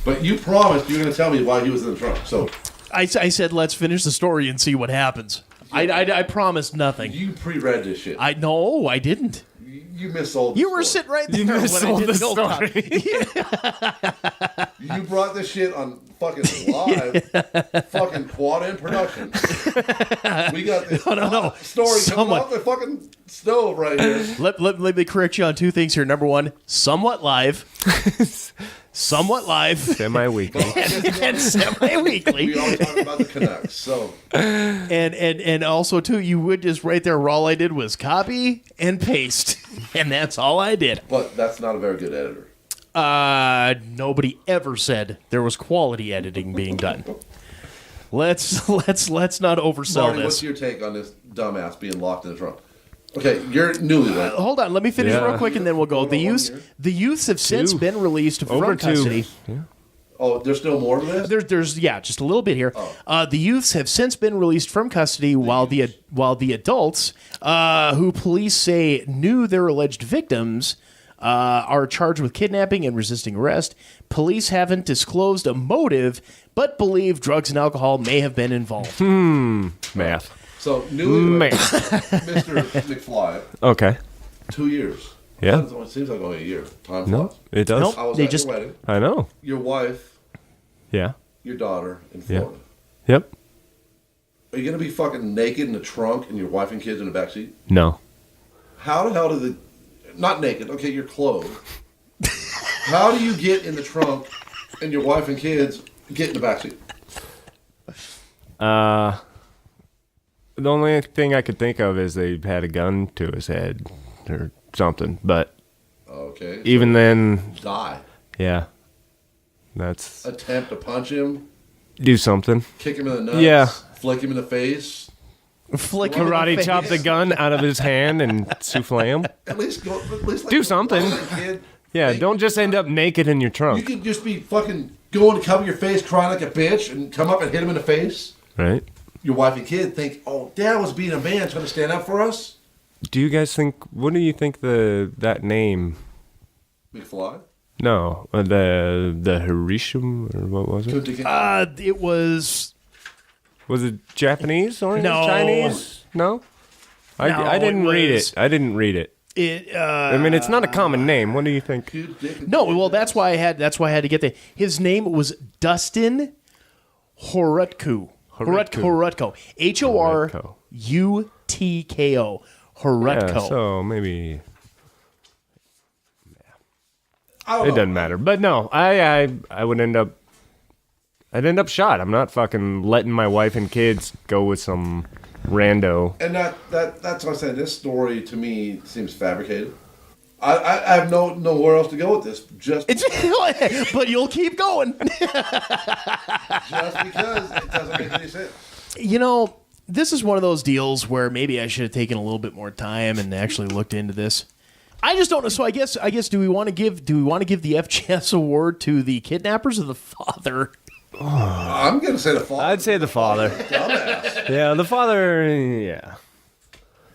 But you promised you were going to tell me why he was in the trunk, so... I said, let's finish the story and see what happens. I promised nothing. You pre-read this shit. No, I didn't. You missold the You were story. sitting right there You when I missold did the story. You brought this shit on fucking live, fucking Quad N Productions. We got this No. story coming off the fucking stove right here. Let me correct you on 2 things here. Number 1, somewhat live. somewhat live, Semi-weekly. and semi-weekly. We all talk about the Canucks. So, And also too, you would just right there. All I did was copy and paste, and that's all I did. but that's not a very good editor. Nobody ever said there was quality editing being done. Let's not oversell Marty, what's this. your take on this dumbass being locked in the trunk? Okay, you're newlywed. Hold on, let me finish Yeah. real quick, and then we'll go. Hold on, 1 year. The youths have since been released from Over custody. 2. Yeah. Oh, there's still more to this? There's just a little bit here. The youths have since been released from custody, while the adults, who police say knew their alleged victims, are charged with kidnapping and resisting arrest. Police haven't disclosed a motive, but believe drugs and alcohol may have been involved. Math. So, newlywed, Man. Mr. McFly, Okay. 2 years. Yeah. It seems like only a year. Time No, flies. it does. Nope. I was They at just- your wedding. I know. Your wife, Yeah. your daughter in Yeah. Florida. Yep. Are you going to be fucking naked in the trunk and your wife and kids in the backseat? No. How the hell do the... Not naked. Okay, you're clothed. How do you get in the trunk and your wife and kids get in the backseat? The only thing I could think of is they had a gun to his head or something. But Okay. even then, Die. yeah. That's... Attempt to punch him. Do something. Kick him in the nuts. Yeah. Flick him in the face. Flick him in the Karate face. chop the gun out of his hand and souffle him. At least go. At least like Do something. Kid. Yeah, Hey, don't just end up naked in your You trunk. could just be fucking going to cover your face, crying like a bitch, and come up and hit him in the face. Right? Your wife and kid think, "Oh, Dad was being a man, trying to stand up for us." Do you guys think... What do you think that name... McFly. No, the Harishim, or what was it? It was... Was it Japanese or No. Chinese? No? No, I didn't it read was- it. I didn't read it. I mean, it's not a common name. What do you think? No, well, that's why I had to get the. His name was Dustin Horutko. Horutko. Horutko. Horutko. Yeah, so maybe I don't it know. doesn't matter. But no, I would end up... I'd end up shot. I'm not fucking letting my wife and kids go with some rando. And that's what I'm saying. This story to me seems fabricated. I have nowhere else to go with this. Just But you'll keep going. just because it doesn't make any sense. You know, this is one of those deals where maybe I should have taken a little bit more time and actually looked into this. I just don't know. So I guess do we want to give the FGS award to the kidnappers or the father? I'm gonna say the father. I'd say the father. Dumbass. Yeah, the father. Yeah.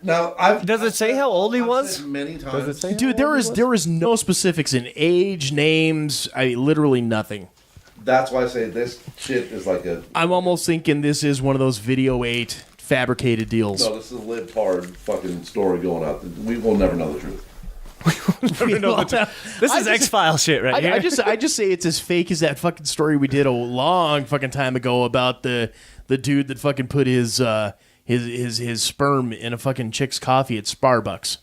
Now, Does it say how old he I've was? said many times. Does it say? Dude, there is no specifics in age, names, literally nothing. That's why I say this shit is like a. I'm almost thinking this is one of those Video 8 fabricated deals. No, this is a lived hard fucking story going out. We will never know the truth. This is X-File shit right here. I just say it's as fake as that fucking story we did a long fucking time ago about the dude that fucking put his sperm in a fucking chick's coffee at Starbucks.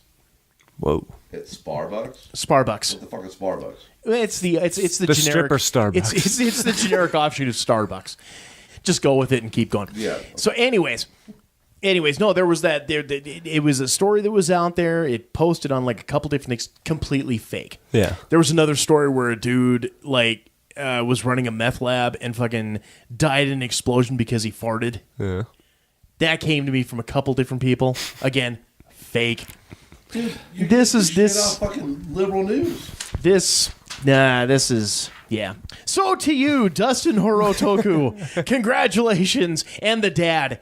Whoa. It's Starbucks. Starbucks. What the fuck is Starbucks? It's the The generic stripper Starbucks. It's the generic offshoot of Starbucks. Just go with it and keep going. Yeah. So, anyways, no, there was that. It was a story that was out there. It posted on like a couple different things, completely fake. Yeah. There was another story where a dude was running a meth lab and fucking died in an explosion because he farted. Yeah. That came to me from a couple different people. Again, fake. Dude, This is straight out fucking liberal news. This is, yeah. So to you, Dustin Horotoku, congratulations, and the dad.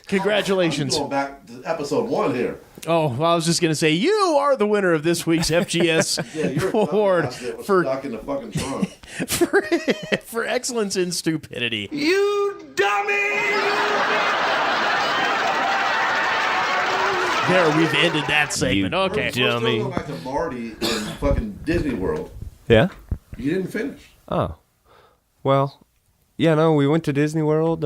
Congratulations. I'm going back to episode 1 here. Oh, well, I was just going to say, you are the winner of this week's FGS Yeah, you're award a dumbass that was for, stuck in the fucking trunk. for excellence in stupidity. You dummy! There, we've ended that segment. Okay. We're still going back to Marty in fucking Disney World. Yeah. You didn't finish. Oh. Well, yeah, no, we went to Disney World.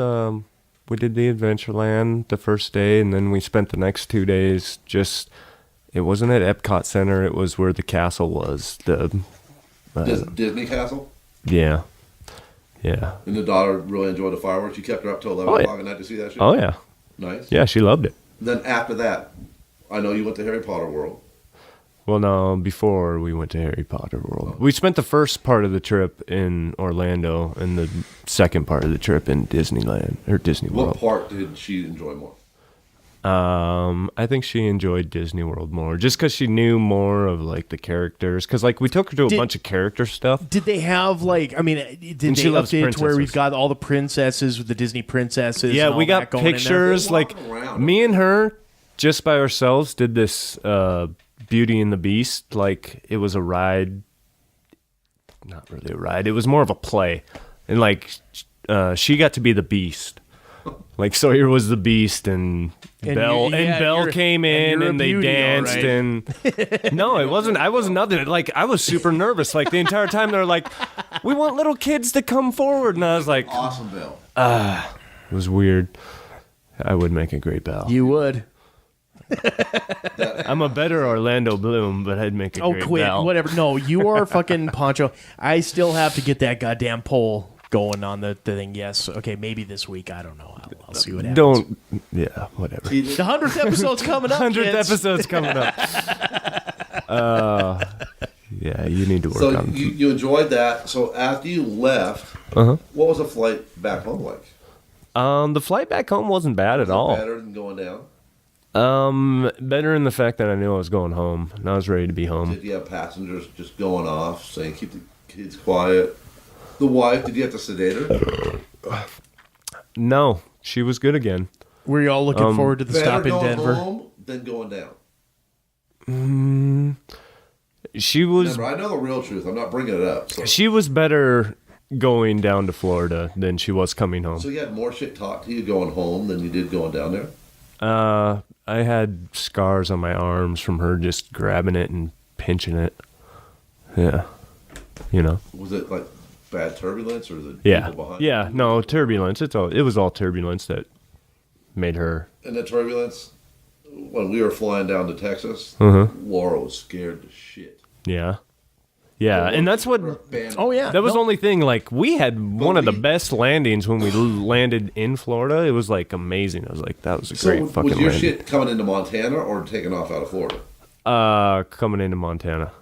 We did the Adventureland the first day, and then we spent the next 2 days just... It wasn't at Epcot Center. It was where the castle was. The Disney Castle? Yeah. Yeah. And the daughter really enjoyed the fireworks? You kept her up till 11 o'clock at night to see that shit? Oh, yeah. Nice. Yeah, she loved it. And then after that, I know you went to Harry Potter World. Well, no, before we went to Harry Potter World. We spent the first part of the trip in Orlando and the second part of the trip in Disneyland, or Disney World. What part did she enjoy more? I think she enjoyed Disney World more, just because she knew more of, like, the characters. Because, like, we took her to a bunch of character stuff. Did they have, like, I mean, did they update it to where we've got all the princesses with the Disney princesses? Yeah, and all we got that going in there? pictures. Like, me and her, just by ourselves, did this Beauty and the Beast. Like, it was a ride. Not really a ride. It was more of a play. And, like, she got to be the Beast. Like, Sawyer was the Beast, and Belle came in, and they danced, right. And no, it wasn't. I wasn't nothing. Like, I was super nervous. Like, the entire time they're like, "We want little kids to come forward," and I was like, "Awesome, Belle." It was weird. I would make a great Belle. You would. I'm a better Orlando Bloom, but I'd make a great quit. Belle. Whatever. No, you are fucking Poncho. I still have to get that goddamn poll going on the thing. Yes. Okay, maybe this week. I don't know. I'll see what happens. Yeah, whatever. The 100th episode's coming up. 100th kids. episode's coming up. Yeah, you need to work on it. You enjoyed that. So after you left, what was the flight back home like? The flight back home wasn't bad at all. Better than going down? Better in the fact that I knew I was going home, and I was ready to be home. Did you have passengers just going off, saying keep the kids quiet? The wife, did you have to sedate her? No, she was good again. Were you all looking forward to the Better stop in going Denver? home than going down. She was. Remember, I know the real truth. I'm not bringing it up. So. She was better going down to Florida than she was coming home. So you had more shit taught to you going home than you did going down there? I had scars on my arms from her just grabbing it and pinching it. Yeah. You know. Was it like bad turbulence or the people behind you? No, turbulence. It was all turbulence that made her. And the turbulence, when we were flying down to Texas, Laura was scared to shit. Yeah. Yeah, and that's what. Oh yeah, that was the only thing. Like, we had one of the best landings when we landed in Florida. It was like amazing. I was like, that was a great fucking was your landing. shit coming into Montana or taking off out of Florida? Coming into Montana.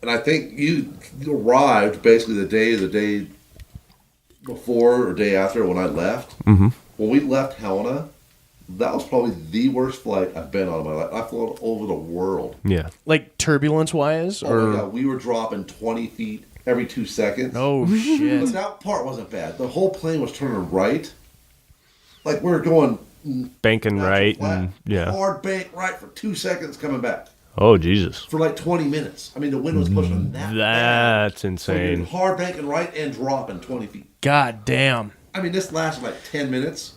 And I think you arrived basically the day before or day after when I left. Mm-hmm. When we left Helena, that was probably the worst flight I've been on in my life. I flew over the world. Yeah. Like turbulence-wise? Oh, my God. We were dropping 20 feet every 2 seconds. Oh, shit. But that part wasn't bad. The whole plane was turning right. Like, we were going... Banking right. Flat, And yeah. hard bank right for 2 seconds coming back. Oh, Jesus. For like 20 minutes. I mean, the wind was pushing that That's bad. insane. So hard banking right and dropping 20 feet. God damn. I mean, this lasted like 10 minutes.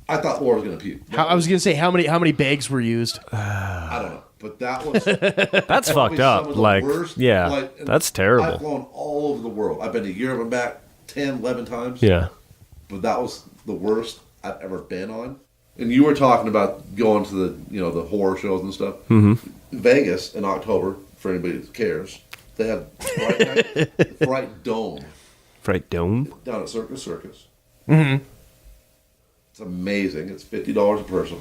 I thought Laura was going to puke. I was going to say, how many bags were used? I don't know. But that was... That's fucked up. Like, yeah, that's terrible. I've flown all over the world. I've been to Europe and back 10, 11 times. Yeah. But that was the worst I've ever been on. And you were talking about going to the horror shows and stuff. Mm-hmm. Vegas in October, for anybody that cares, they have Fright Dome. Fright Dome? Down at Circus Circus. Mm-hmm. It's amazing. It's $50 a person.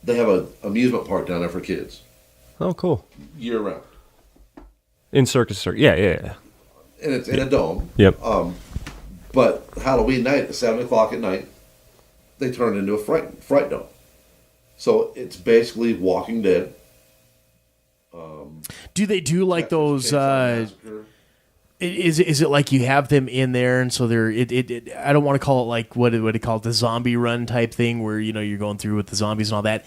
They have an amusement park down there for kids. Oh, cool. Year round. In Circus Circus. Yeah. And it's in a dome. Yep. But Halloween night at 7 o'clock at night, they turn it into a fright dome. So it's basically Walking Dead. Do they do like those? Is it like you have them in there and so they're I don't want to call it like what do you call it, the zombie run type thing where you're going through with the zombies and all that,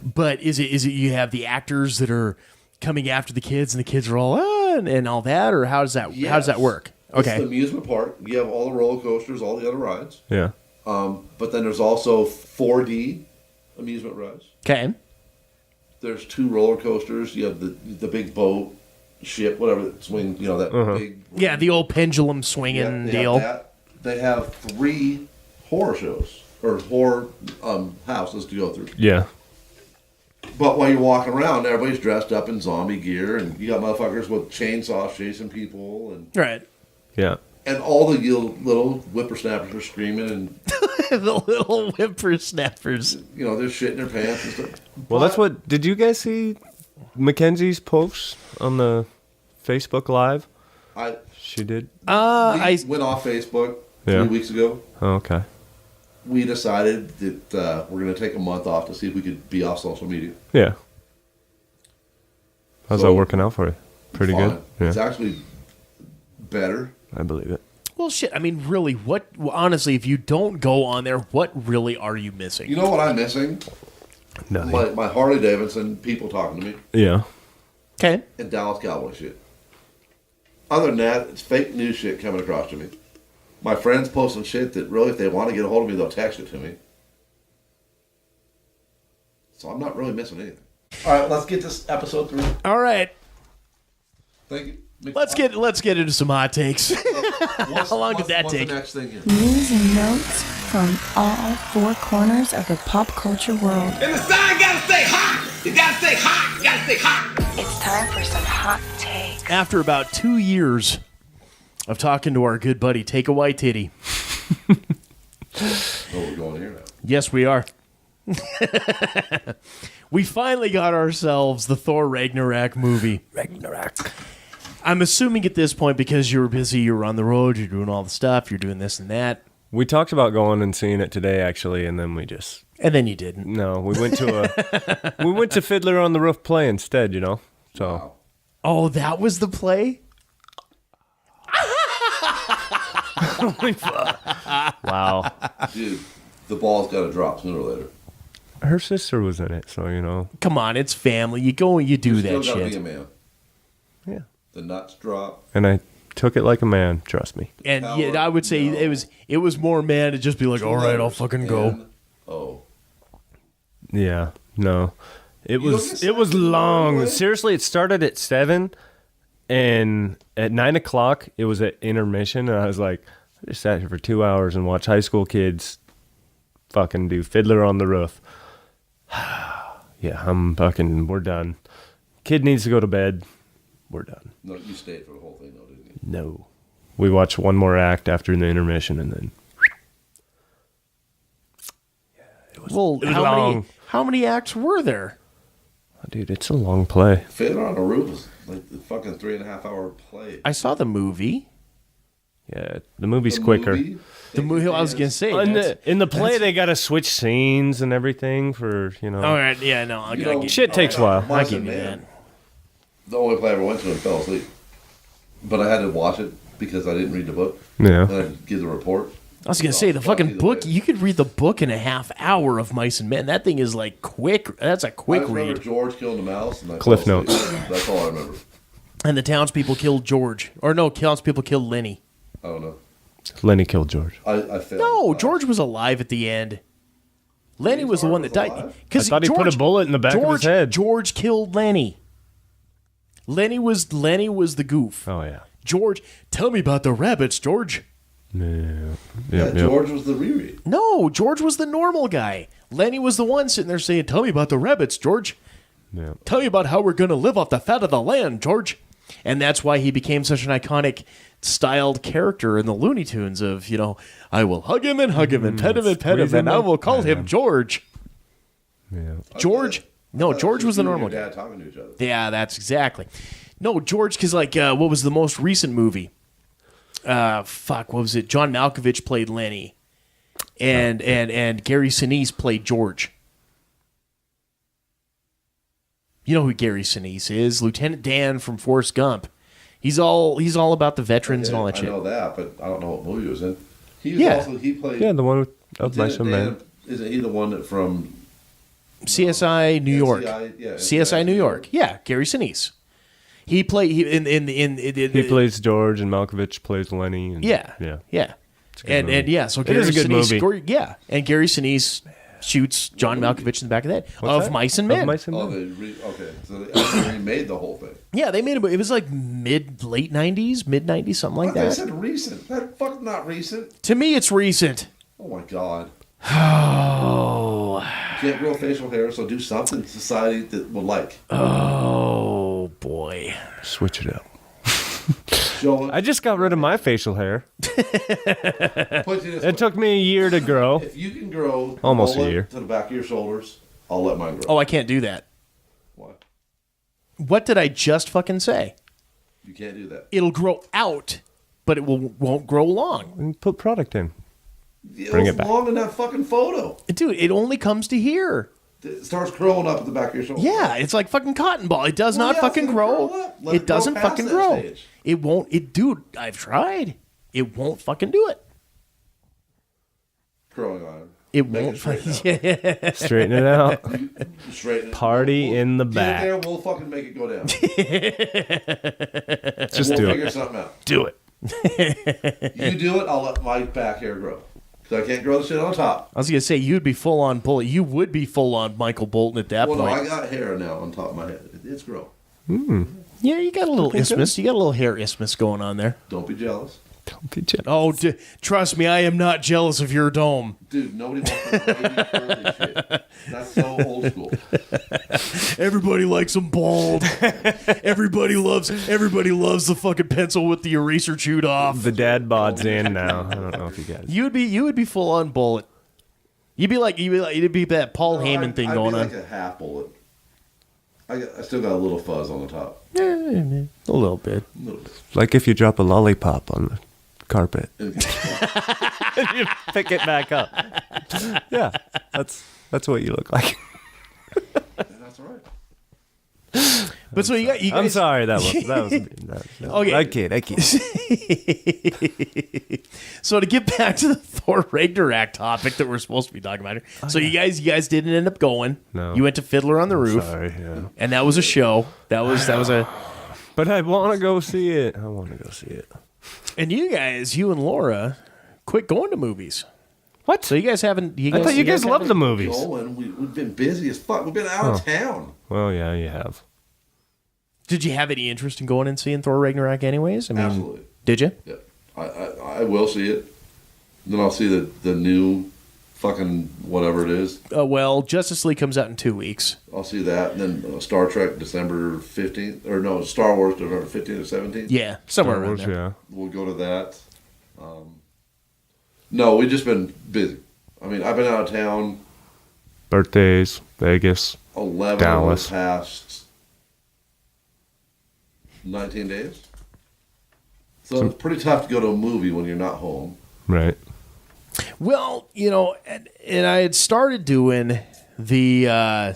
but is it you have the actors that are coming after the kids and the kids are all and all that, or how does that work? Okay, it's the amusement park. You have all the roller coasters, all the other rides. Yeah. But then there's also 4D amusement rides. Okay. There's 2 roller coasters. You have the big boat, ship, whatever that swing. That big. Yeah, the old pendulum swinging deal. They have 3 horror shows or horror houses to go through. Yeah. But while you're walking around, everybody's dressed up in zombie gear, and you got motherfuckers with chainsaws chasing people, and Right. Yeah. all the little whippersnappers are screaming, and The little whippersnappers. they're shitting their pants and stuff. Well, that's what. Did you guys see Mackenzie's post on the Facebook Live? She did. I went off Facebook Yeah. 3 weeks ago. Oh, okay. We decided that we're going to take a month off to see if we could be off social media. Yeah. How's So, that working out for you? Pretty Fine. good. Yeah. It's actually better. I believe it. well, shit. I mean, really, what? Honestly, if you don't go on there, what really are you missing? You know what I'm missing? Nothing. My Harley Davidson people talking to me Yeah. Okay. and Dallas Cowboy shit. Other than that, it's fake news shit coming across to me. My friends posting shit that really, if they want to get a hold of me, they'll text it to me. So I'm not really missing anything. All right, let's get this episode through. All right. Thank you. Let's get into some hot takes. How long did that take? What's the next thing here? News and notes from all four corners of the pop culture world. And the sign gotta stay hot. You gotta stay hot. You gotta stay hot. It's time for some hot takes. After about 2 years of talking to our good buddy Taika Waititi. Oh, we're going here now. Yes, we are. We finally got ourselves the Thor Ragnarok movie. Ragnarok. I'm assuming at this point, because you were busy, you were on the road, you're doing all the stuff, you're doing this and that, We talked about going and seeing it today, actually, and then we just and then you didn't. no. We went to we went to Fiddler on the Roof play instead. So Wow. Oh, that was the play? wow. Dude, the ball's got to drop sooner or later. Her sister was in it, so Come on, it's family. You go and you do Still that got to be a shit. man. Yeah. The nuts drop. And I took it like a man. Trust me. And yeah, I would say it was more man to just be like, all right, I'll fucking go. Oh. Yeah. No. It You was don't get it was sad anymore, long. really? Seriously, it started at 7, and at 9:00 it was at intermission, and I was like, I just sat here for 2 hours and watched high school kids fucking do Fiddler on the Roof. Yeah, we're done. Kid needs to go to bed. We're done. No, you stayed for the whole thing, though, didn't you? No. We watched one more act after the intermission, and then Well, it was long. how many acts were there? oh, dude, it's a long play. Fiddler on the Roof is like the fucking 3.5 hour play. I saw the movie. Yeah, the movie's The quicker. movie, The movie, I was going to say. In the play, they got to switch scenes and everything for, All right, yeah, no, I You gotta know, get Shit takes a while. I Mice give and you Men, that. the only play I ever went to and fell asleep. But I had to watch it because I didn't read the book. Yeah. And I had to give the report. I was gonna say the Fuck fucking either book. way. You could read the book in a half hour of Mice and Men. That thing is like quick. That's a I quick just remember read. George killing the mouse. And I Cliff fell asleep. notes. That's all I remember. And the townspeople killed George, or no, townspeople killed Lenny. I don't know. Lenny killed George. I failed. No, George was alive at the end. Lenny was the one that died. alive? I thought he put a bullet in the back of his head. George killed Lenny. Lenny was the goof. Oh, yeah. George, tell me about the rabbits, George. Yeah. Yeah, Yep, yep. George was the reread. No, George was the normal guy. Lenny was the one sitting there saying, "Tell me about the rabbits, George. Yeah. Tell me about how we're going to live off the fat of the land, George." And that's why he became such an iconic styled character in the Looney Tunes of, I will hug him and pet him and pet squeeze him, and him I up. will call Yeah. him George. Yeah. George? No, George was the normal guy. guy. Dad talking to each other. Yeah, that's exactly. No, George, because what was the most recent movie? What was it? John Malkovich played Lenny, and Gary Sinise played George. You know who Gary Sinise is? Lieutenant Dan from Forrest Gump. He's all about the veterans and all that I shit. know that, but I don't know what movie he was in. He was Yeah. also, he played. Yeah, the one with Mice Lieutenant and Men. Dan, isn't he the one that from CSI New York. yeah, CSI New York. Yeah, Gary Sinise. He played He plays George, and Malkovich plays Lenny. And, Yeah. Yeah. Yeah. a good movie. And yeah, so It Gary is a good Sinise, movie. Yeah. And Gary Sinise shoots John Malkovich in the back of the head What's of that? Mice and Of Men. Mice and Oh, Men. okay. So they actually remade the whole thing. Yeah, they made it was like late 90s, mid 90s, something like I that. said recent. That fuck not recent. To me it's recent. Oh my god. Oh. You can't grow facial hair, so do something society that would like. Oh, boy. Switch it up. Show I just got rid of my facial hair. It took me a year to grow. If you can grow Almost a mullet year. to the back of your shoulders, I'll let mine grow. Oh, I can't do that. Why? What did I just fucking say? You can't do that. It'll grow out, but it won't grow long. And put product in. Bring it back. long in that fucking photo. Dude, it only comes to here. It starts curling up at the back of your shoulder. Yeah, it's like fucking cotton ball. It does not yeah, fucking it's gonna grow. curl up. Let It it grow doesn't past fucking that grow. stage. It won't. Dude, I've tried. It won't fucking do it. Curling iron. It Make won't. straighten out. Yeah. Straighten it out. Straighten it. Party in the Get back. it there, we'll fucking make it go down. Just we'll do figure it. something out. Do it. You do it, I'll let my back hair grow. Because I can't grow the shit on top. I was gonna say you'd be full on Bullet. You would be full on Michael Bolton at that Well, no, point. I got hair now on top of my head. It's growing. Yeah, you got a little isthmus. You got a little hair isthmus going on there. Don't be jealous. Don't be jealous. Oh, trust me, I am not jealous of your dome. Dude, nobody wants the wavy, curly shit. That's so old school. Everybody likes them bald. everybody loves the fucking pencil with the eraser chewed off. The dad bod's in now. I don't know if you guys. You would be full on Bullet. You'd be that Paul Heyman thing I'd going be on. like a half bullet. I still got a little fuzz on the top. A little bit. A little bit. Like if you drop a lollipop on the carpet. And- You pick it back up. Yeah, that's what you look like. That's all right. But so you guys. I'm sorry, that was Okay. I kid. So to get back to the Thor Ragnarok topic that we're supposed to be talking about here. So you guys didn't end up going. No. You went to Fiddler on the Roof. Sorry, yeah. And that was a show. That was a. But I want to go see it. And you and Laura, quit going to movies. What? So you guys haven't? I thought you guys loved the movies. Going. We've been busy as fuck. We've been out of town. Well, yeah, you have. Did you have any interest in going and seeing Thor Ragnarok anyways? I mean, Absolutely. Did you? Yeah. I will see it. Then I'll see the new fucking whatever it is. Well, Justice League comes out in 2 weeks. I'll see that. And then Star Trek December 15th. Or no, Star Wars December 15th or 17th. Yeah, somewhere Star around Wars, there. yeah. We'll go to that. No, we've just been busy. I mean, I've been out of town Birthdays, Vegas. 11 Dallas. of the past 19 days. So it's pretty tough to go to a movie when you're not home. Right. Well, and I had started doing the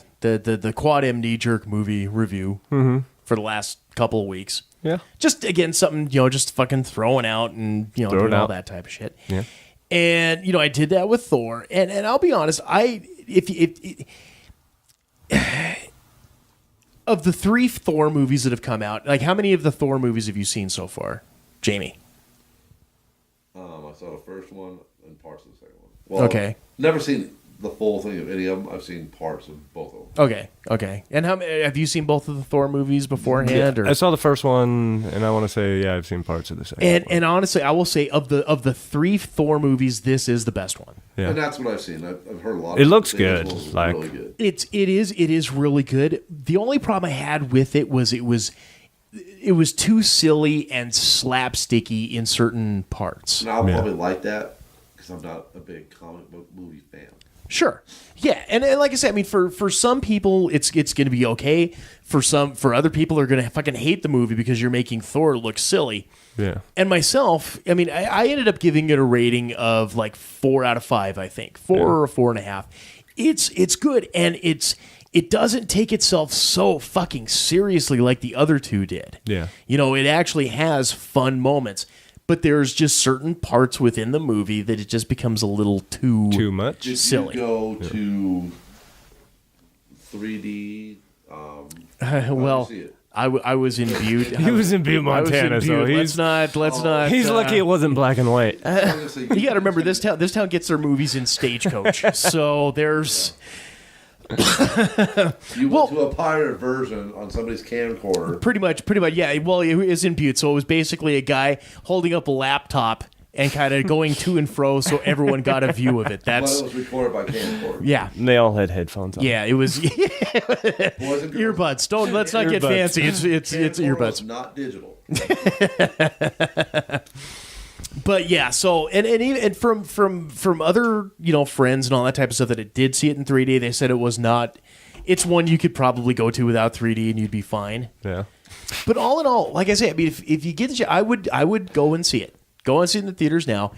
Quad M Knee Jerk movie review for the last couple of weeks. Yeah. Just again something just fucking throwing out and Throw doing it all out. that type of shit. Yeah. And I did that with Thor, and I'll be honest, of the 3 Thor movies that have come out, like how many of the Thor movies have you seen so far, Jamey? I saw the first one and parts of the second one. Well, Okay. Never seen the full thing of any of them. I've seen parts of both of them. Okay. And have you seen both of the Thor movies beforehand? Or? I saw the first one, and I want to say, yeah, I've seen parts of the second one. And honestly, I will say of the 3 Thor movies, this is the best one. Yeah. And that's what I've seen. I've heard a lot. It of looks people say good, this one was like- really good. It is really good. The only problem I had with it was too silly and slapsticky in certain parts. And I'll Yeah. probably like that because I'm not a big comic book movie fan. Sure. Yeah, and like I said, I mean, for some people, it's going to be okay. For other people, are going to fucking hate the movie because you're making Thor look silly. Yeah. And myself, I mean, I ended up giving it a rating of like 4 out of 5. I think 4 or 4.5. It's good, and it doesn't take itself so fucking seriously like the other 2 did. Yeah. It actually has fun moments. But there's just certain parts within the movie that it just becomes a little Too much? Did silly. you go to 3D? Well, see it? I was in Butte. He was in Butte, I was in Montana, so Butte. he's Let's not. he's lucky it wasn't black and white. I was gonna say, You got to remember this town gets their movies in Stagecoach. So there's you went to a pirate version on somebody's camcorder. pretty much. Yeah. Well, it was in Butte, so it was basically a guy holding up a laptop and kind of going to and fro so everyone got a view of it. But That's it was recorded by camcorder. yeah. And they all had headphones on. Yeah, it was Boys and girls. earbuds. Let's not get Earbuds. fancy. It's Camcorder was earbuds. not digital. But yeah, so and from other friends and all that type of stuff that it did see it in 3D, they said it was not. It's one you could probably go to without 3D and you'd be fine. Yeah. But all in all, like I say, I mean, if you get the I would go and see it. Go and see it in the theaters now.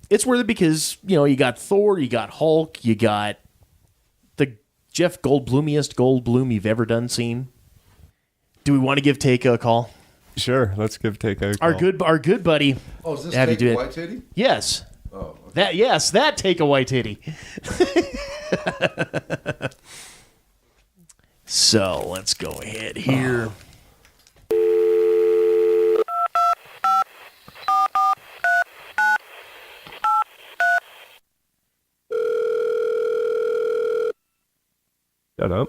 It's worth it because you got Thor, you got Hulk, you got the Jeff Goldblumiest Goldblum you've ever done seen. Do we want to give Taika a call? Sure. Let's give Taika a call. Our good buddy. Oh, is this Have you Take do it? White Titty? Yes. Oh, okay. That Taika White Titty. So let's go ahead here. Shut up.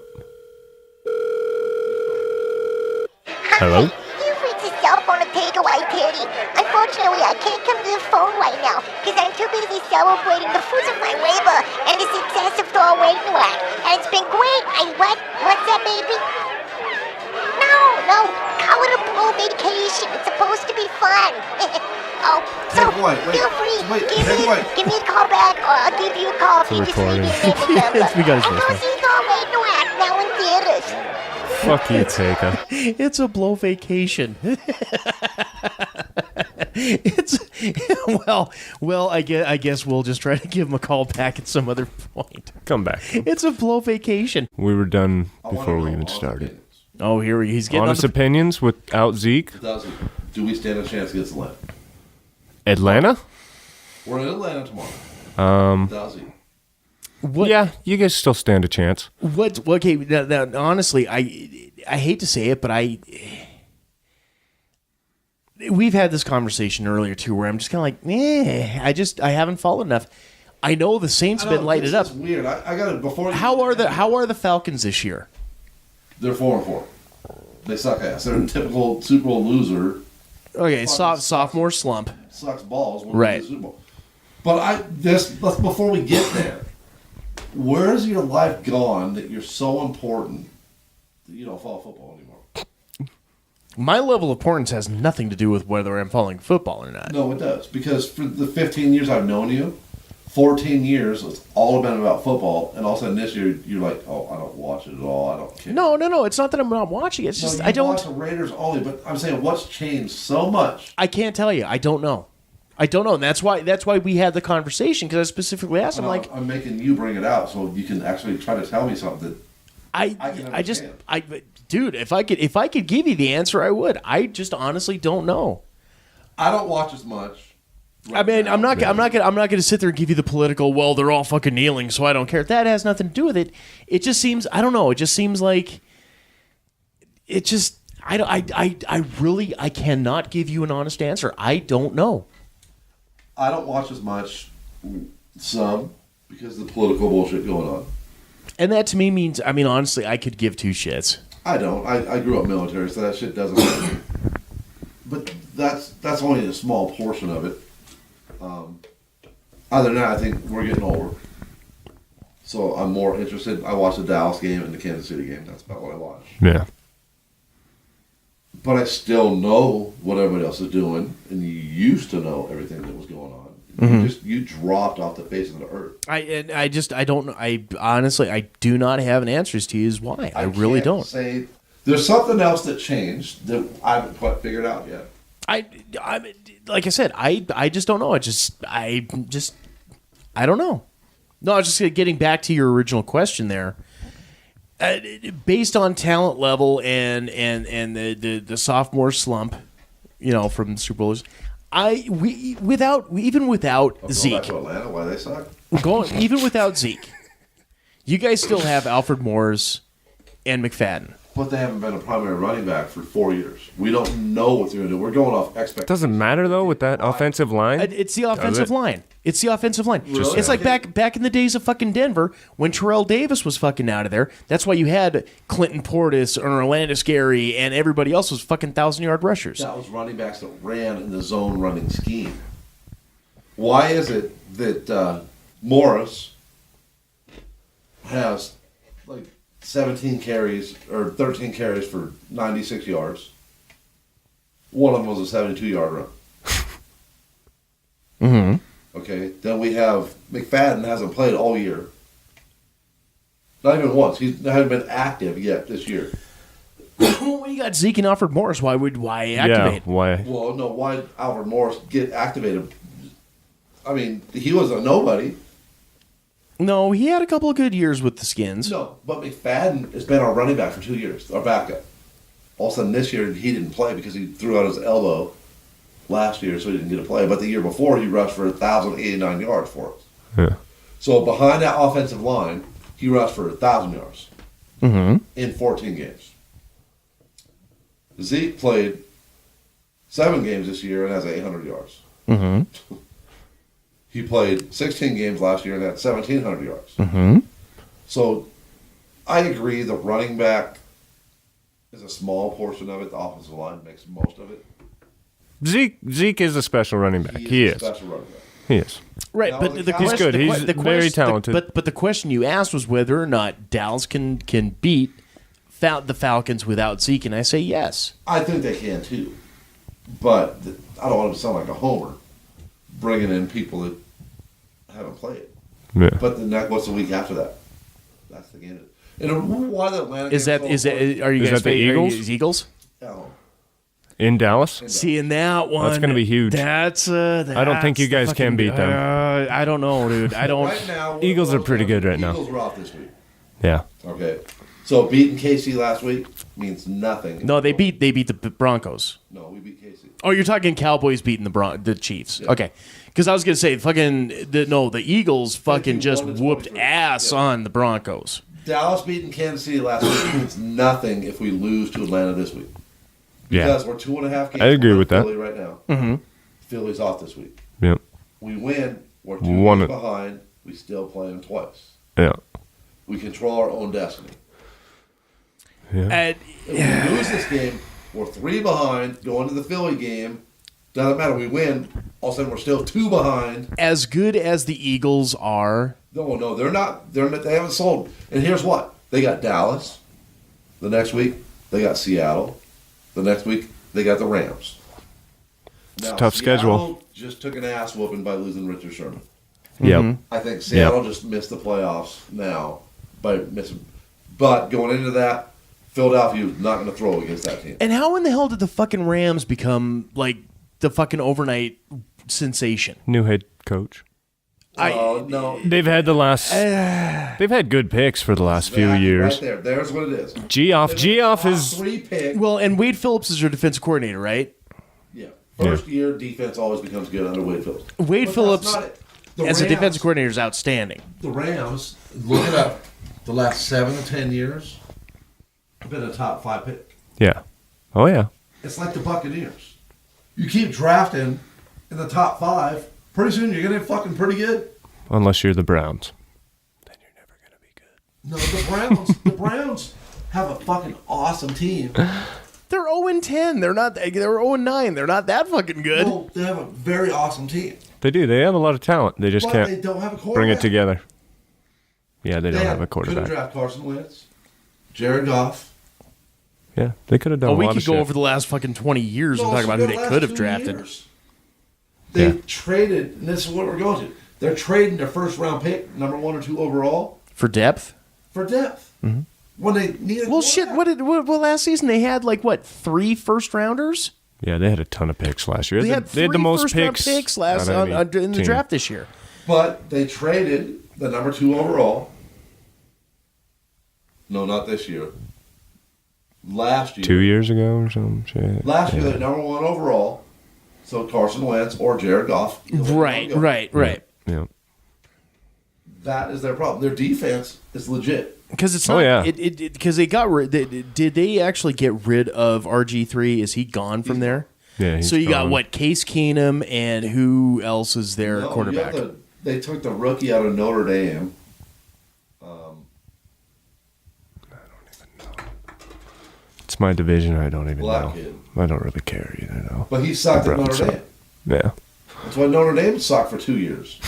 Hello? You've reached a cell phone to take a white titty. Unfortunately, I can't come to the phone right now because I'm too busy celebrating the fruits of my labor and the success of Thor Ragnarok. And it's been great. What's that, baby? No, call it a blue vacation. It's supposed to be fun. Oh, so Take White, wait, feel free. wait, give Take White. me a call back, or I'll give you a call if you just leave me a name and number. We got his And go voicemail. see Thor Ragnarok now in theaters. Fuck you, Taika. It's a blow vacation. It's well. I guess we'll just try to give him a call back at some other point. Come back. It's a blow vacation. We were done I wanna before we know even honest started. opinions. Oh, he's getting Honest on the, opinions without Zeke? Do we stand a chance against Atlanta? Atlanta? We're in Atlanta tomorrow. Without Zeke. what? Yeah, you guys still stand a chance. What? Okay. Now, honestly, I hate to say it, but we've had this conversation earlier too, where I'm just kind of like, I haven't followed enough. I know the Saints have been lighted up. This is weird. I got to before. How are the Falcons this year? They're 4-4. They suck ass. They're a typical Super Bowl loser. Okay, sophomore slump. Sucks balls. When Right. We win the Super Bowl. But before we get there, where's your life gone that you're so important that you don't follow football anymore? My level of importance has nothing to do with whether I'm following football or not. No, it does. Because for the 15 years I've known you, 14 years, it's all been about football. And all of a sudden this year, you're like, oh, I don't watch it at all. I don't care. No. It's not that I'm not watching it. It's No, just you I don't. watch the Raiders only, but I'm saying what's changed so much. I can't tell you. I don't know. And that's why we had the conversation, because I specifically asked him, like, I'm making you bring it out so you can actually try to tell me something that I can just understand. dude, if I could give you the answer, I would. I just honestly don't know. I don't watch as much. I mean, I'm not gonna sit there and give you the political. Well, they're all fucking kneeling, so I don't care. That has nothing to do with it. It just seems. I don't know. It just seems like. It just. I really cannot give you an honest answer. I don't know. I don't watch as much. Some because of the political bullshit going on. And that to me means. I mean, honestly, I could give two shits. I don't. I grew up military, so that shit doesn't hurt me. But that's only a small portion of it. Other than that, I think we're getting older. So I'm more interested. I watch the Dallas game and the Kansas City game. That's about what I watch. Yeah. But I still know what everybody else is doing, and you used to know everything that was going on. Mm-hmm. You dropped off the face of the earth. I don't know. I honestly, I do not have an answers to you is why. I really can't don't. say there's something else that changed that I haven't quite figured out yet. I like I said, I just don't know. I don't know. No, I was just getting back to your original question there. Based on talent level and the sophomore slump, from the Super Bowls, without Zeke, Back to Atlanta, why they suck? even without Zeke, you guys still have Alfred Morris and McFadden. But they haven't been a primary running back for 4 years. We don't know what they're going to do. We're going off expectations. Doesn't matter though with that offensive line. It's the offensive line. It's the offensive line. Really? It's like back in the days of fucking Denver when Terrell Davis was fucking out of there. That's why you had Clinton Portis and Orlando Scary and everybody else was fucking 1,000-yard rushers. That was running backs that ran in the zone running scheme. Why is it that Morris has like 17 carries or 13 carries for 96 yards? One of them was a 72-yard run. Mm-hmm. Okay, then we have McFadden hasn't played all year. Not even once. He hasn't been active yet this year. Well, you got Zeke and Alfred Morris. Why activate? Yeah, why? Well, no, why Alfred Morris get activated? I mean, he was a nobody. No, he had a couple of good years with the Skins. No, but McFadden has been our running back for 2 years, our backup. All of a sudden this year he didn't play because he threw out his elbow last year, so he didn't get to play. But the year before he rushed for 1,089 yards for us. Yeah. So behind that offensive line, he rushed for 1,000 yards in 14 games. Zeke played 7 games this year and has 800 yards. Mm-hmm. He played 16 games last year and had 1,700 yards. Mm-hmm. So I agree the running back is a small portion of it. The offensive line makes most of it. Zeke is a special running back. He a is. special running back. He is. Right, Now, but the the Cowboys- He's good. He's very talented. But the question you asked was whether or not Dallas can beat the Falcons without Zeke, and I say yes. I think they can too. But I don't want to sound like a homer bringing in people that haven't played. Yeah. But then what's the week after that? That's the game. And why the Atlanta Is that are you Is guys that the are you Eagles? Eagles? Oh, In Dallas? Seeing that one, That's gonna be huge. I don't think you guys can beat them. I don't know, dude. I don't. right now, Eagles are pretty good right now. Eagles are off this week. Yeah. Okay. So beating KC last week means nothing. No, they beat the Broncos. No, we beat KC. Oh, you're talking Cowboys beating the Chiefs. Yeah. Okay. Because I was gonna say the Eagles fucking just whooped ass on the Broncos. Dallas beating Kansas City last week means nothing if we lose to Atlanta this week. Yeah. Because we're 2.5 games. I agree with that. Philly right now. Mm-hmm. Philly's off this week. Yep. We win. We're 2 One- games behind. We still play them twice. Yeah. We control our own destiny. Yeah. If we lose this game, we're 3 behind. Going to the Philly game. Doesn't matter. We win. All of a sudden, we're still 2 behind. As good as the Eagles are, No, they're not. They haven't sold. And here's what: they got Dallas. The next week, they got Seattle. The next week, they got the Rams. It's a Now, tough Seattle schedule. just took an ass whooping by losing Richard Sherman. Yep. I think Seattle just missed the playoffs now by missing. But going into that, Philadelphia was not going to throw against that team. and how in the hell did the fucking Rams become like the fucking overnight sensation? New head coach. No. They've had they've had good picks for the last few Exactly, years. Right there. There's what it is. Geoff Top is 3 pick. Well, and Wade Phillips is your defensive coordinator, right? Yeah. First year defense always becomes good under Wade Phillips. Wade But Phillips that's not it. The as a Rams- defensive coordinator is outstanding. The Rams, look it up, the last 7 to 10 years, have been a top 5 pick. yeah. Oh yeah. It's like the Buccaneers. You keep drafting in the top 5, pretty soon you're going to get fucking pretty good. Unless you're the Browns, then you're never gonna be good. No, the Browns have a fucking awesome team. They're 0-10. They're 0-9. They're not that fucking good. No, they have a very awesome team. They do. They have a lot of talent. They just But can't they don't have a quarterback. bring it together. Yeah, they don't have a Couldn't quarterback. draft Carson Wentz, Jared Goff. Yeah, they could have done Oh, a we lot could of go shit. over the last fucking 20 years and talk about who they could have drafted. They Yeah. traded, and this is what we're going to. They're trading their first round pick, number 1 or 2 overall, For depth? for depth. Mm-hmm. When they needed Well, shit, what last season they had like what, 3 first rounders? Yeah, they had a ton of picks last year. They had they had the 3 most first-round picks last out of any in the team. draft this year. But they traded the number 2 overall. No, not this year. Last year. 2 years ago or some shit. Last year, they number 1 overall. So Carson Wentz or Jared Goff. Right. Yeah. That is their problem. Their defense is legit. Because it's Oh, not. yeah. Because they got rid. Did they actually get rid of RG3? Is he gone from there? Yeah. So you got gone. what? Case Keenum and who else is their No, quarterback? they took the rookie out of Notre Dame. It's my division. I don't even Black know. kid. I don't really care either, though. But he sucked at Browns Notre suck. Dame. Yeah. That's why Notre Dame sucked for 2 years.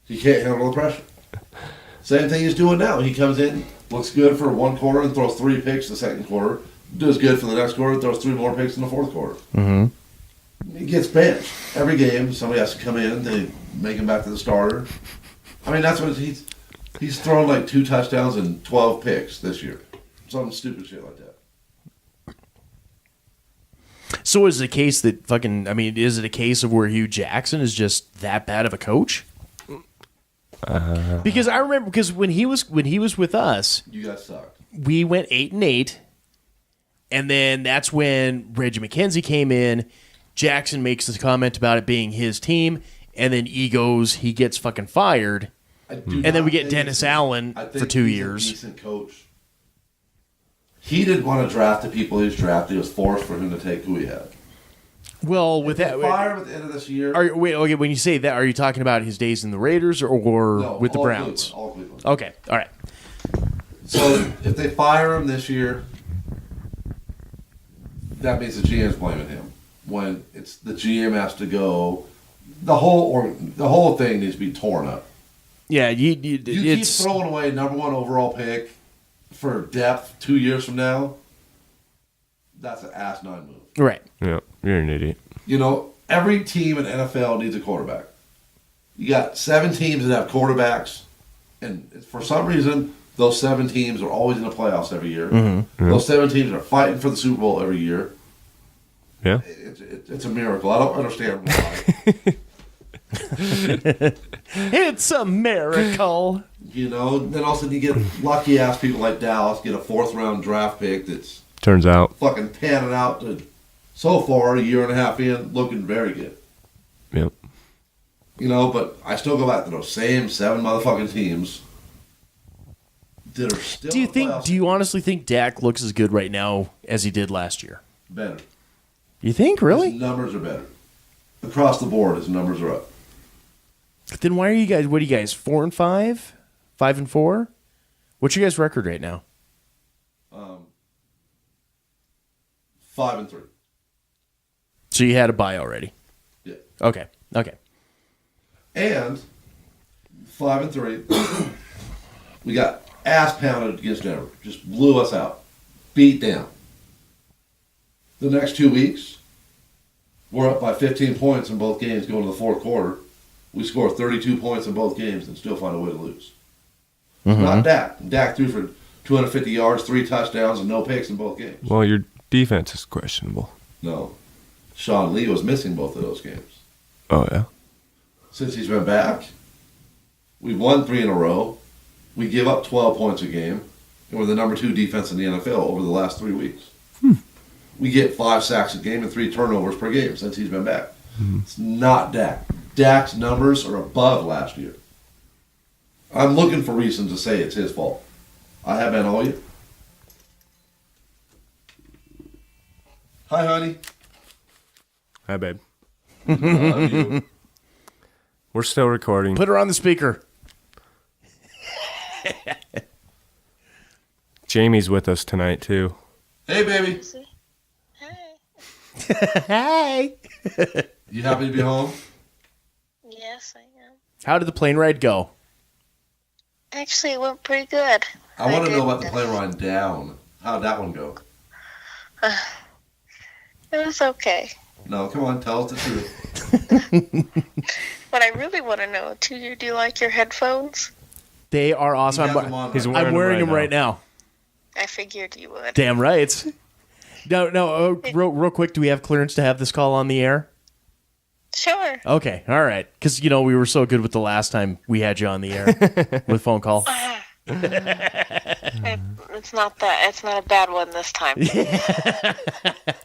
He can't handle the pressure. Same thing he's doing now. He comes in, looks good for one quarter, and throws 3 picks the second quarter. Does good for the next quarter, throws 3 more picks in the fourth quarter. Mm-hmm. He gets benched. Every game, somebody has to come in, they make him back to the starter. I mean, that's what he's thrown like 2 touchdowns and 12 picks this year. Some stupid shit like that. So is it a case that is it a case of where Hugh Jackson is just that bad of a coach? Because I remember when he was with us, you guys sucked. We went 8-8, and then that's when Reggie McKenzie came in. Jackson makes this comment about it being his team, and then he gets fucking fired, and then we get Dennis Allen for 2 years. A decent coach. He didn't want to draft the people he was drafted. It was forced for him to take who he had. Well, with that, fire at the end of this year. Okay, when you say that, are you talking about his days in the Raiders or no, with the Browns? All Cleveland. Okay, all right. So if they fire him this year, that means the GM's blaming him. When it's the GM has to go, the whole thing needs to be torn up. Yeah, you keep throwing away number 1 overall pick for depth 2 years from now. That's an asinine move. Right. Yeah, you're an idiot. You know, every team in NFL needs a quarterback. You got 7 teams that have quarterbacks, and for some reason, those 7 teams are always in the playoffs every year. Mm-hmm. Those 7 teams are fighting for the Super Bowl every year. Yeah. It's a miracle. I don't understand why. It's a miracle. You know, then all of a sudden you get lucky ass people like Dallas get a 4th round draft pick that's turns out fucking panning out to so far a year and a half in looking very good. Yep. You know, but I still go back to those same 7 motherfucking teams that are still. Do you honestly think Dak looks as good right now as he did last year? Better. You think, really? His numbers are better. Across the board, his numbers are up. Then why are you guys, 4-5? 5-4? What's your guys' record right now? 5-3. So you had a bye already? Yeah. Okay. And 5-3, we got ass pounded against Denver. Just blew us out. Beat down. The next 2 weeks, we're up by 15 points in both games going to the fourth quarter. We score 32 points in both games and still find a way to lose. Mm-hmm. Not Dak. Dak threw for 250 yards, 3 touchdowns, and no picks in both games. Well, your defense is questionable. No. Sean Lee was missing both of those games. Oh, yeah? Since he's been back, we've won 3 in a row. We give up 12 points a game, and we're the number 2 defense in the NFL over the last 3 weeks. We get 5 sacks a game and 3 turnovers per game since he's been back. It's not Dak. Dak's numbers are above last year. I'm looking for reasons to say it's his fault. I have been all year. Hi, honey. Hi, babe. Love you. We're still recording. Put her on the speaker. Jamey's with us tonight, too. Hey, baby. Hey. You happy to be home? Yes, I am. How did the plane ride go? Actually, it went pretty good. I want to know about the plane ride down. How'd that one go? It was okay. No, come on, tell us the truth. What I really want to know, do you like your headphones? They are awesome. He has them on He's right I'm wearing them right now. I figured you would. Damn right. No. Real quick, do we have clearance to have this call on the air? Sure. Okay, all right. Because, we were so good with the last time we had you on the air with phone call. It's not that. It's not a bad one this time.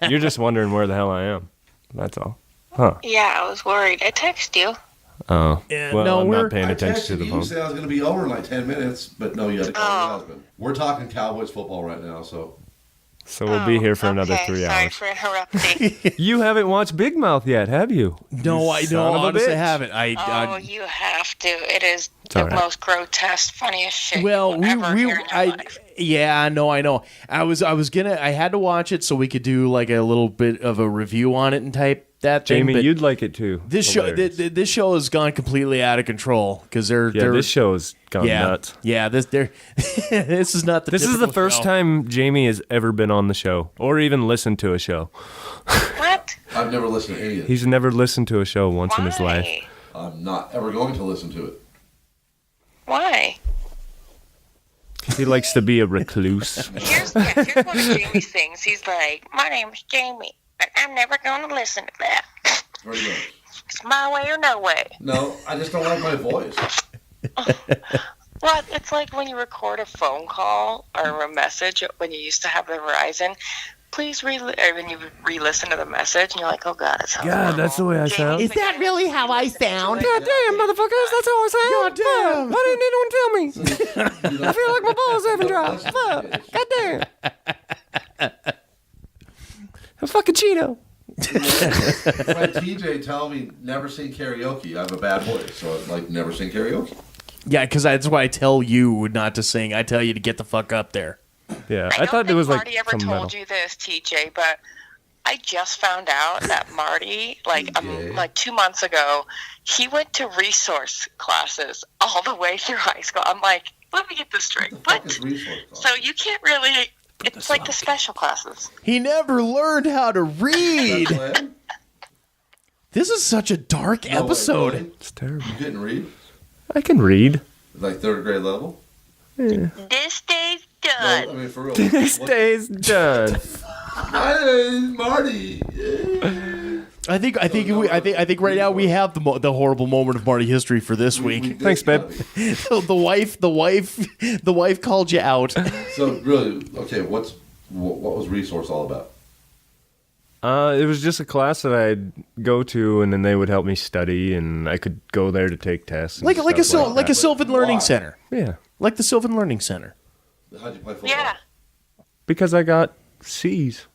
You're just wondering where the hell I am. That's all. Huh. Yeah, I was worried. I texted you. Oh. Yeah, well, no, I'm we're- not paying I attention to texted the you phone. said I was going to be over in like 10 minutes, but no, you had to call Oh. your husband. We're talking Cowboys football right now, so. So we'll be here for another 3 Sorry hours. for interrupting. You haven't watched Big Mouth yet, have you? No, I son don't. of a Honestly, bitch. haven't. Oh, you have to. It is The all right. most grotesque, funniest shit Well, you will ever hear in your life. yeah, I know. I had to watch it so we could do like a little bit of a review on it and type that thing. Jamie, but you'd like it too. this Hilarious. show, this show has gone completely out of control because they're this show's gone nuts. Yeah, this is not the. This is the typical first show. time Jamie has ever been on the show or even listened to a show. What? I've never listened to any of it. He's never listened to a show once in his life. Why? I'm not ever going to listen to it. Why? He likes to be a recluse. Here's one of Jamie's things. He's like, my name's Jamie, but I'm never going to listen to that. Pretty much. It's my way or no way. No, I just don't like my voice. Well, it's like when you record a phone call or a message when you used to have the Verizon. Please when you re-listen to the message and you're like, oh God, it sounds God, that's the way I Jamie's sound. Is that really how I sound? God damn, motherfuckers, that's how I sound. God damn. Why didn't anyone tell me? I feel like my balls haven't dropped. Fuck. God damn. A fucking Cheeto. Friend TJ telling me never sing karaoke. I have a bad voice, so I like never sing karaoke. Yeah, because that's why I tell you not to sing. I tell you to get the fuck up there. Yeah, I I thought there was like Marty ever some told metal. you this, TJ, but I just found out that Marty, like 2 months ago, he went to resource classes all the way through high school. I'm like, let me get this straight. What? So you can't really. It's like the special classes. He never learned how to read. That's what? This is such a dark No way, episode. really? It's terrible. You couldn't read? I can read. Like third grade level? This day's done. No, I mean, for real. This day's done. My name's Marty. I think right now we have the horrible moment of Marty history for this week. Thanks, babe. the wife called you out. So really, okay, what was resource all about? It was just a class that I'd go to, and then they would help me study, and I could go there to take tests. And Like a stuff like a that. Sylvan Learning Why? Center. Yeah, Like the Sylvan Learning Center. How'd you play football? Yeah. because I got C's.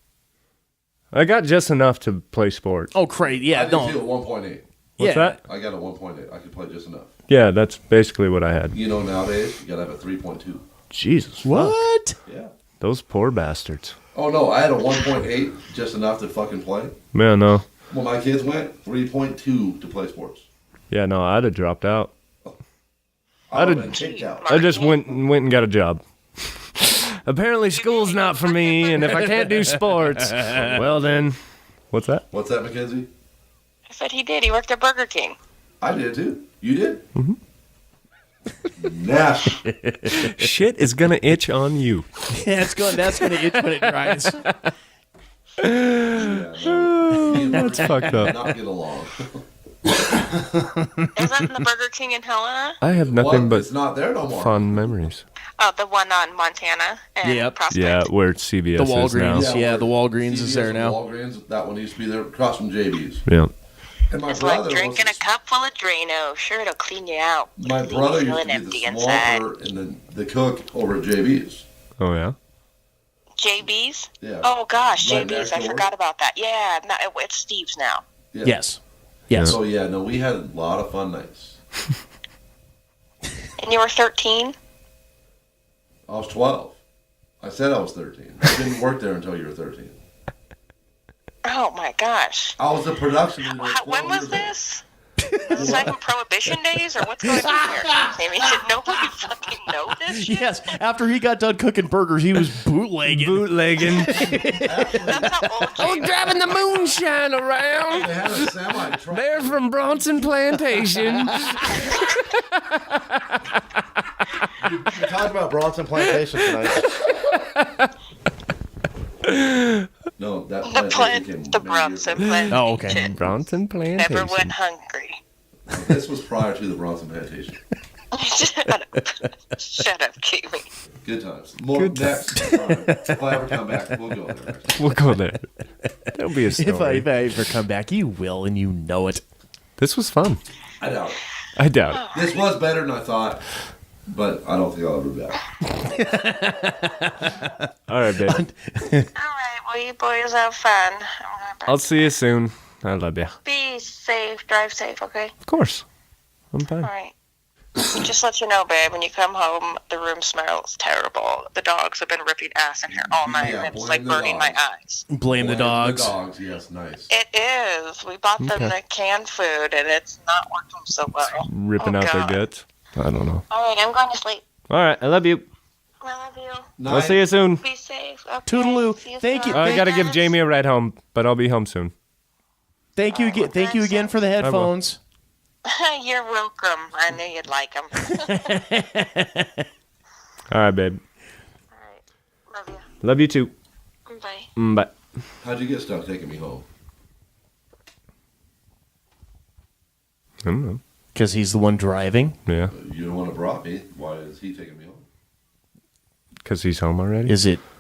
I got just enough to play sports. Oh, great. I Yeah, did no. too at 1.8. What's that? I got a 1.8. I could play just enough. Yeah, that's basically what I had. You know, nowadays, you gotta have a 3.2. Jesus. fuck. What? Yeah. Those poor bastards. Oh, no, I had a 1.8 just enough to fucking play. Man, no. When my kids went, 3.2 to play sports. Yeah, no, I'd have dropped out. I'd have did- been kicked out. I just went and got a job. Apparently school's not for me, and if I can't do sports, well then, what's that? What's that, Mackenzie? I said he did. He worked at Burger King. I did too. You did? Mm-hmm. Nasty. Shit is gonna itch on you. Yeah, that's gonna itch when it dries. That's fucked up. Not get along. Is that in the Burger King in Helena? I have nothing What? It's but not there no more. fond memories. Oh, the one on Montana and Yep. Prospect. Yeah, where CVS The is now. Walgreens. Yeah, the Walgreens is CVS there and now. Walgreens, that one used to be there across from JB's. Yeah. And my It's brother like drinking was a cup full of Drano. Sure, it'll clean you out. my Leave you brother used feeling to be empty the inside. smoker and the cook over at JB's. Oh yeah. JB's? Yeah. Oh gosh, Right JB's. next I door. forgot about that. Yeah, no, it's Steve's now. Yeah. Yes. Yes. So yeah, no, we had a lot of fun nights. And you were 13? I was 12. I said I was 13. I didn't work there until you were 13. Oh my gosh. I was the production leader. at 12 When was years old. this? Is this like in Prohibition days, or what's going on here? I mean, did nobody fucking know this shit? Yes. After he got done cooking burgers, he was bootlegging. Bootlegging. That's how old Oh, Jamie driving the moonshine around. They had a semi truck. They're from Bronson Plantation. We talked about Bronson Plantation tonight. No, that The plantation plant, the came many years Bronson ago. plant. Oh, okay. Bronson Plantation. Never went hungry. This was prior to the Bronson Plantation. Shut up. Shut up, Jamie. Good times. More Good next time. If I ever come back, we'll go there. We'll go there. That'll be a story. If I ever come back, you will, and you know it. This was fun. I doubt it. I doubt it. This was better than I thought, but I don't think I'll ever be back. All right, babe. All right, well, you boys have fun. I'll see you soon. I love you. Be safe. Drive safe, okay? Of course. I'm fine. All right. Just let you know, babe, when you come home, the room smells terrible. The dogs have been ripping ass in here all night, Yeah, and it's blame like the burning my dogs. eyes. Blame the dogs. The dogs, yes, nice. It is. We bought them the canned food, and it's not working so well. Ripping out God. their guts. I don't know. All right, I'm going to sleep. All right, I love you. I love you. I'll see you soon. Be safe. Okay. Toodaloo. See Thank you. soon. I got to give Jamey a ride home, but I'll be home soon. Thank you again. Thank you again for the headphones. You're welcome. I knew you'd like them. All right, babe. All right. Love you. Love you too. Bye. Bye. How'd you get stuck taking me home? I don't know. Because he's the one driving. Yeah. You don't want to brought me. Why is he taking me home? Because he's home already?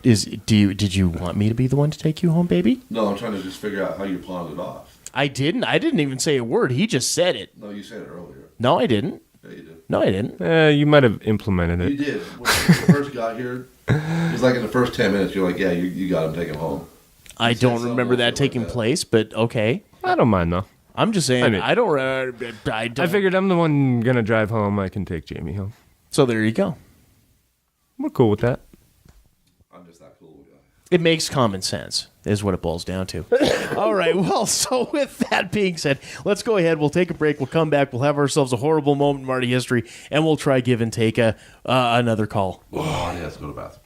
Did you want me to be the one to take you home, baby? No, I'm trying to just figure out how you pawned it off. I didn't even say a word. He just said it. No, you said it earlier. No, I didn't. Yeah, you did. No, I didn't. You might have implemented it. You did. When you first got here, it was like in the first 10 minutes, you're like, yeah, you got him, take him home. I don't remember that taking place, but okay. I don't mind, though. I'm just saying, I don't. I figured I'm the one going to drive home. I can take Jamey home. So there you go. We're cool with that. I'm just that cool guy. It makes common sense, is what it boils down to. All right, well, so with that being said, let's go ahead. We'll take a break. We'll come back. We'll have ourselves a horrible moment in Marty history, and we'll try giving Taika another call. Oh, he has to go to the bathroom.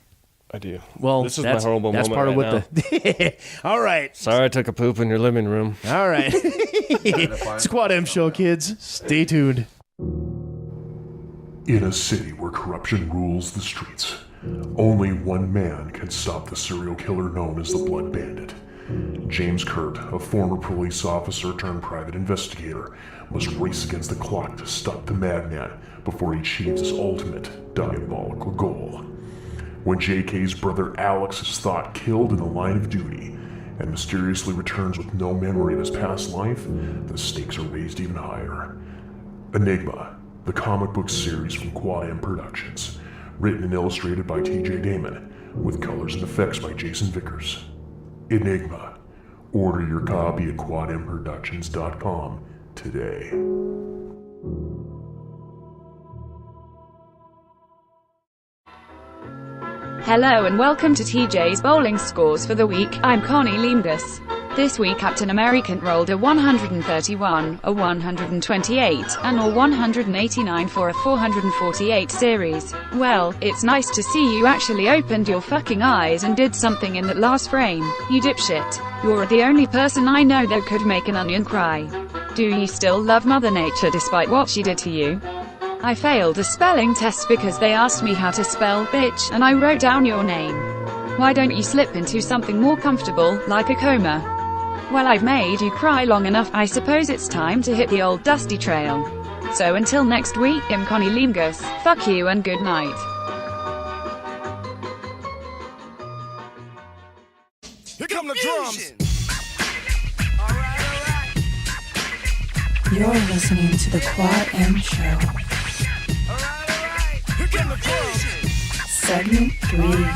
I do. Well, this is my horrible that's moment part right of what the. All right. Sorry I took a poop in your living room. All right. Squad M Show, kids. Stay tuned. In a city where corruption rules the streets, only one man can stop the serial killer known as the Blood Bandit. James Kurt, a former police officer turned private investigator, must race against the clock to stop the madman before he achieves his ultimate diabolical goal. When JK's brother Alex is thought killed in the line of duty and mysteriously returns with no memory of his past life, the stakes are raised even higher. Enigma, the comic book series from Quad M Productions, written and illustrated by TJ Damon, with colors and effects by Jason Vickers. Enigma. Order your copy at quadmproductions.com today. Hello and welcome to TJ's Bowling Scores for the week. I'm Connie Leamgus. This week Captain American rolled a 131, a 128, and a 189 for a 448 series. Well, it's nice to see you actually opened your fucking eyes and did something in that last frame, you dipshit. You're the only person I know that could make an onion cry. Do you still love Mother Nature despite what she did to you? I failed a spelling test because they asked me how to spell bitch, and I wrote down your name. Why don't you slip into something more comfortable, like a coma? Well, I've made you cry long enough. I suppose it's time to hit the old dusty trail. So until next week, I'm Connie Leamgus. Fuck you and good night. Here come the drums. You're listening to the Quad M Show. Here come the drums. Segment 3.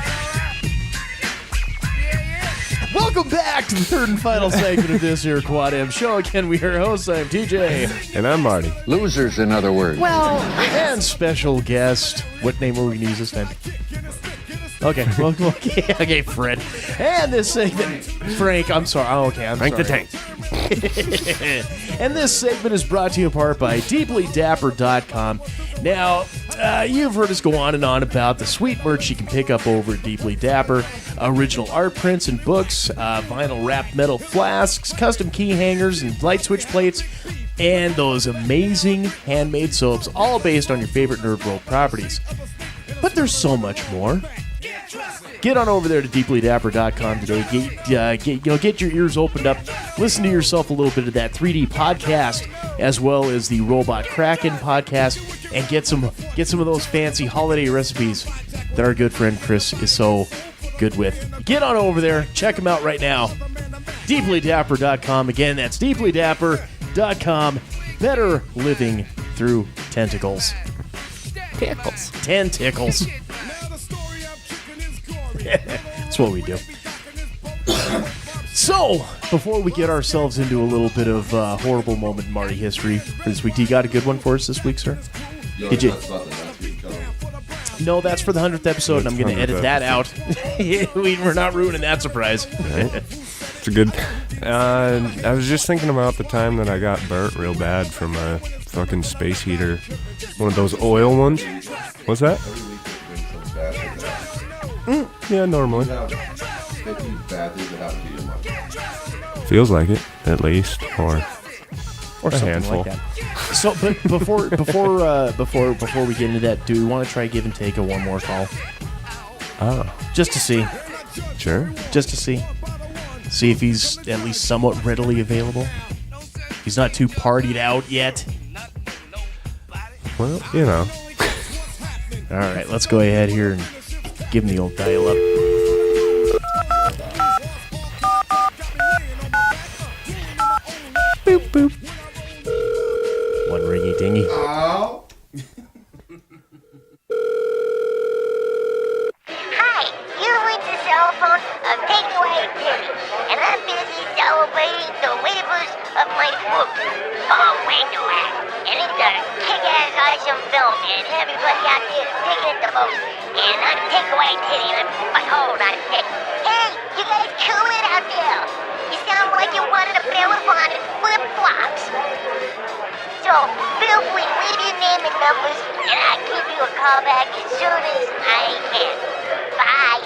Welcome back to the third and final segment of this here Quad M Show. Again, we are your hosts. I'm TJ. And I'm Marty. Losers, in other words. Well, and special guest. What name are we going to use this time? Okay, well, okay, Fred. And this segment, Frank, I'm sorry. Oh, okay, I'm Frank sorry. the Tank. And this segment is brought to you in part by DeeplyDapper.com. Now, you've heard us go on and on about the sweet merch you can pick up over at Deeply Dapper. Original art prints and books, vinyl wrapped metal flasks, custom key hangers and light switch plates, and those amazing handmade soaps, all based on your favorite Nerd World properties. But there's so much more. Get on over there to deeplydapper.com today. Get your ears opened up. Listen to yourself a little bit of that 3D podcast, as well as the Robot Kraken podcast, and get some of those fancy holiday recipes that our good friend Chris is so good with. Get on over there. Check them out right now. Deeplydapper.com. Again, that's deeplydapper.com. Better living through tentacles. Tentacles. That's what we do. So, before we get ourselves into a little bit of horrible moment in Marty history for this week, do you got a good one for us this week, sir? Did you? That's not the next week coming. No, that's for the 100th episode, and I'm going to 100th edit that out. We're not ruining that surprise. Right? It's a good. I was just thinking about the time that I got burnt real bad from a fucking space heater, one of those oil ones. What's that? Every week they bring some bad things out. Yeah, normally. You have 50 bad things that happen to you in life. Feels like it, at least, or a Something handful. like that. So, but before we get into that, do we want to try give and take one more call? Oh, Just to see. sure. Just to see. See if he's at least somewhat readily available. He's not too partied out yet. Well, you know. All right, let's go ahead here and give him the old dial-up. Boop, boop. One ringy dingy. Ow! Hi, you reached the cell phone of Takeaway Kitty, and I'm busy celebrating the waivers of my book, Ragnarok. And it's a kick-ass awesome film, and everybody out there is digging it the most. And I'm Takeaway Kitty, and I'm butthole on thick. Hey, you guys cool it out there. You sound like you wanted a marathon in flip-flops. So, feel free, leave your name and numbers, and I'll give you a call back as soon as I can. Bye.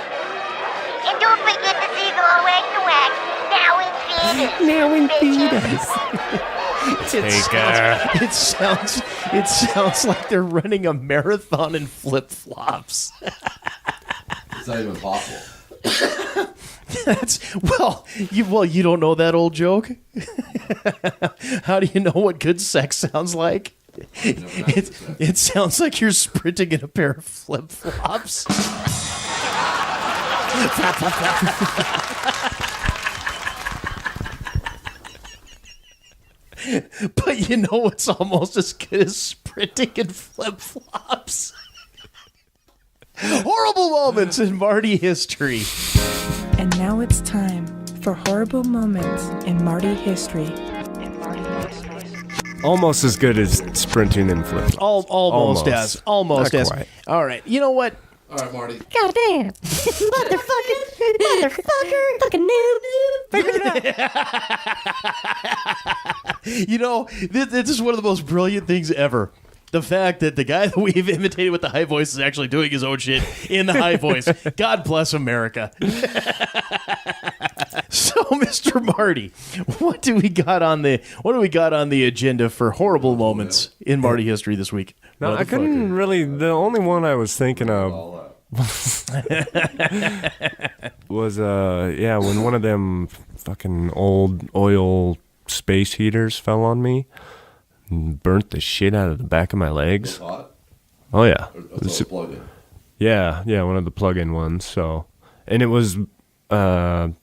And don't forget to see the Ragnarok now in theaters. Now in bitches. It sounds like they're running a marathon in flip-flops. It's not even possible. You don't know that old joke? How do you know what good sex sounds like? It sounds like you're sprinting in a pair of flip-flops. But you know what's almost as good as sprinting in flip-flops? Horrible moments in Marty history. And now it's time for horrible moments in Marty history. Almost as good as sprinting in flip. Almost as. Not As. quite. All right. You know what? All right, Marty. Goddamn. Motherfucker. Fucking noob. You know, this is one of the most brilliant things ever. The fact that the guy that we've imitated with the high voice is actually doing his own shit in the high voice. God bless America. So, Mr. Marty, what do we got on the agenda for horrible moments in Marty history this week? No, I couldn't really. The only one I was thinking of was when one of them fucking old oil space heaters fell on me and burnt the shit out of the back of my legs. Hot? Oh yeah. It's a plug-in. Yeah, one of the plug-in ones. So, and it was our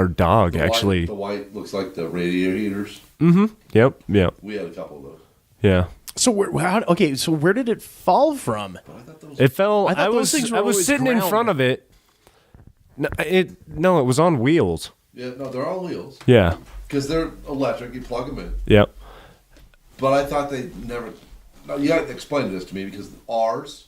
dog actually. The white looks like the radiator heaters. Mm-hmm. Yep. We had a couple of those. Yeah. So where did it fall from? It fell. I was sitting in front of it. It was on wheels. Yeah, no, they're all wheels. Yeah. Because they're electric. You plug them in. Yep. But I thought they never. No, you got to explain this to me because ours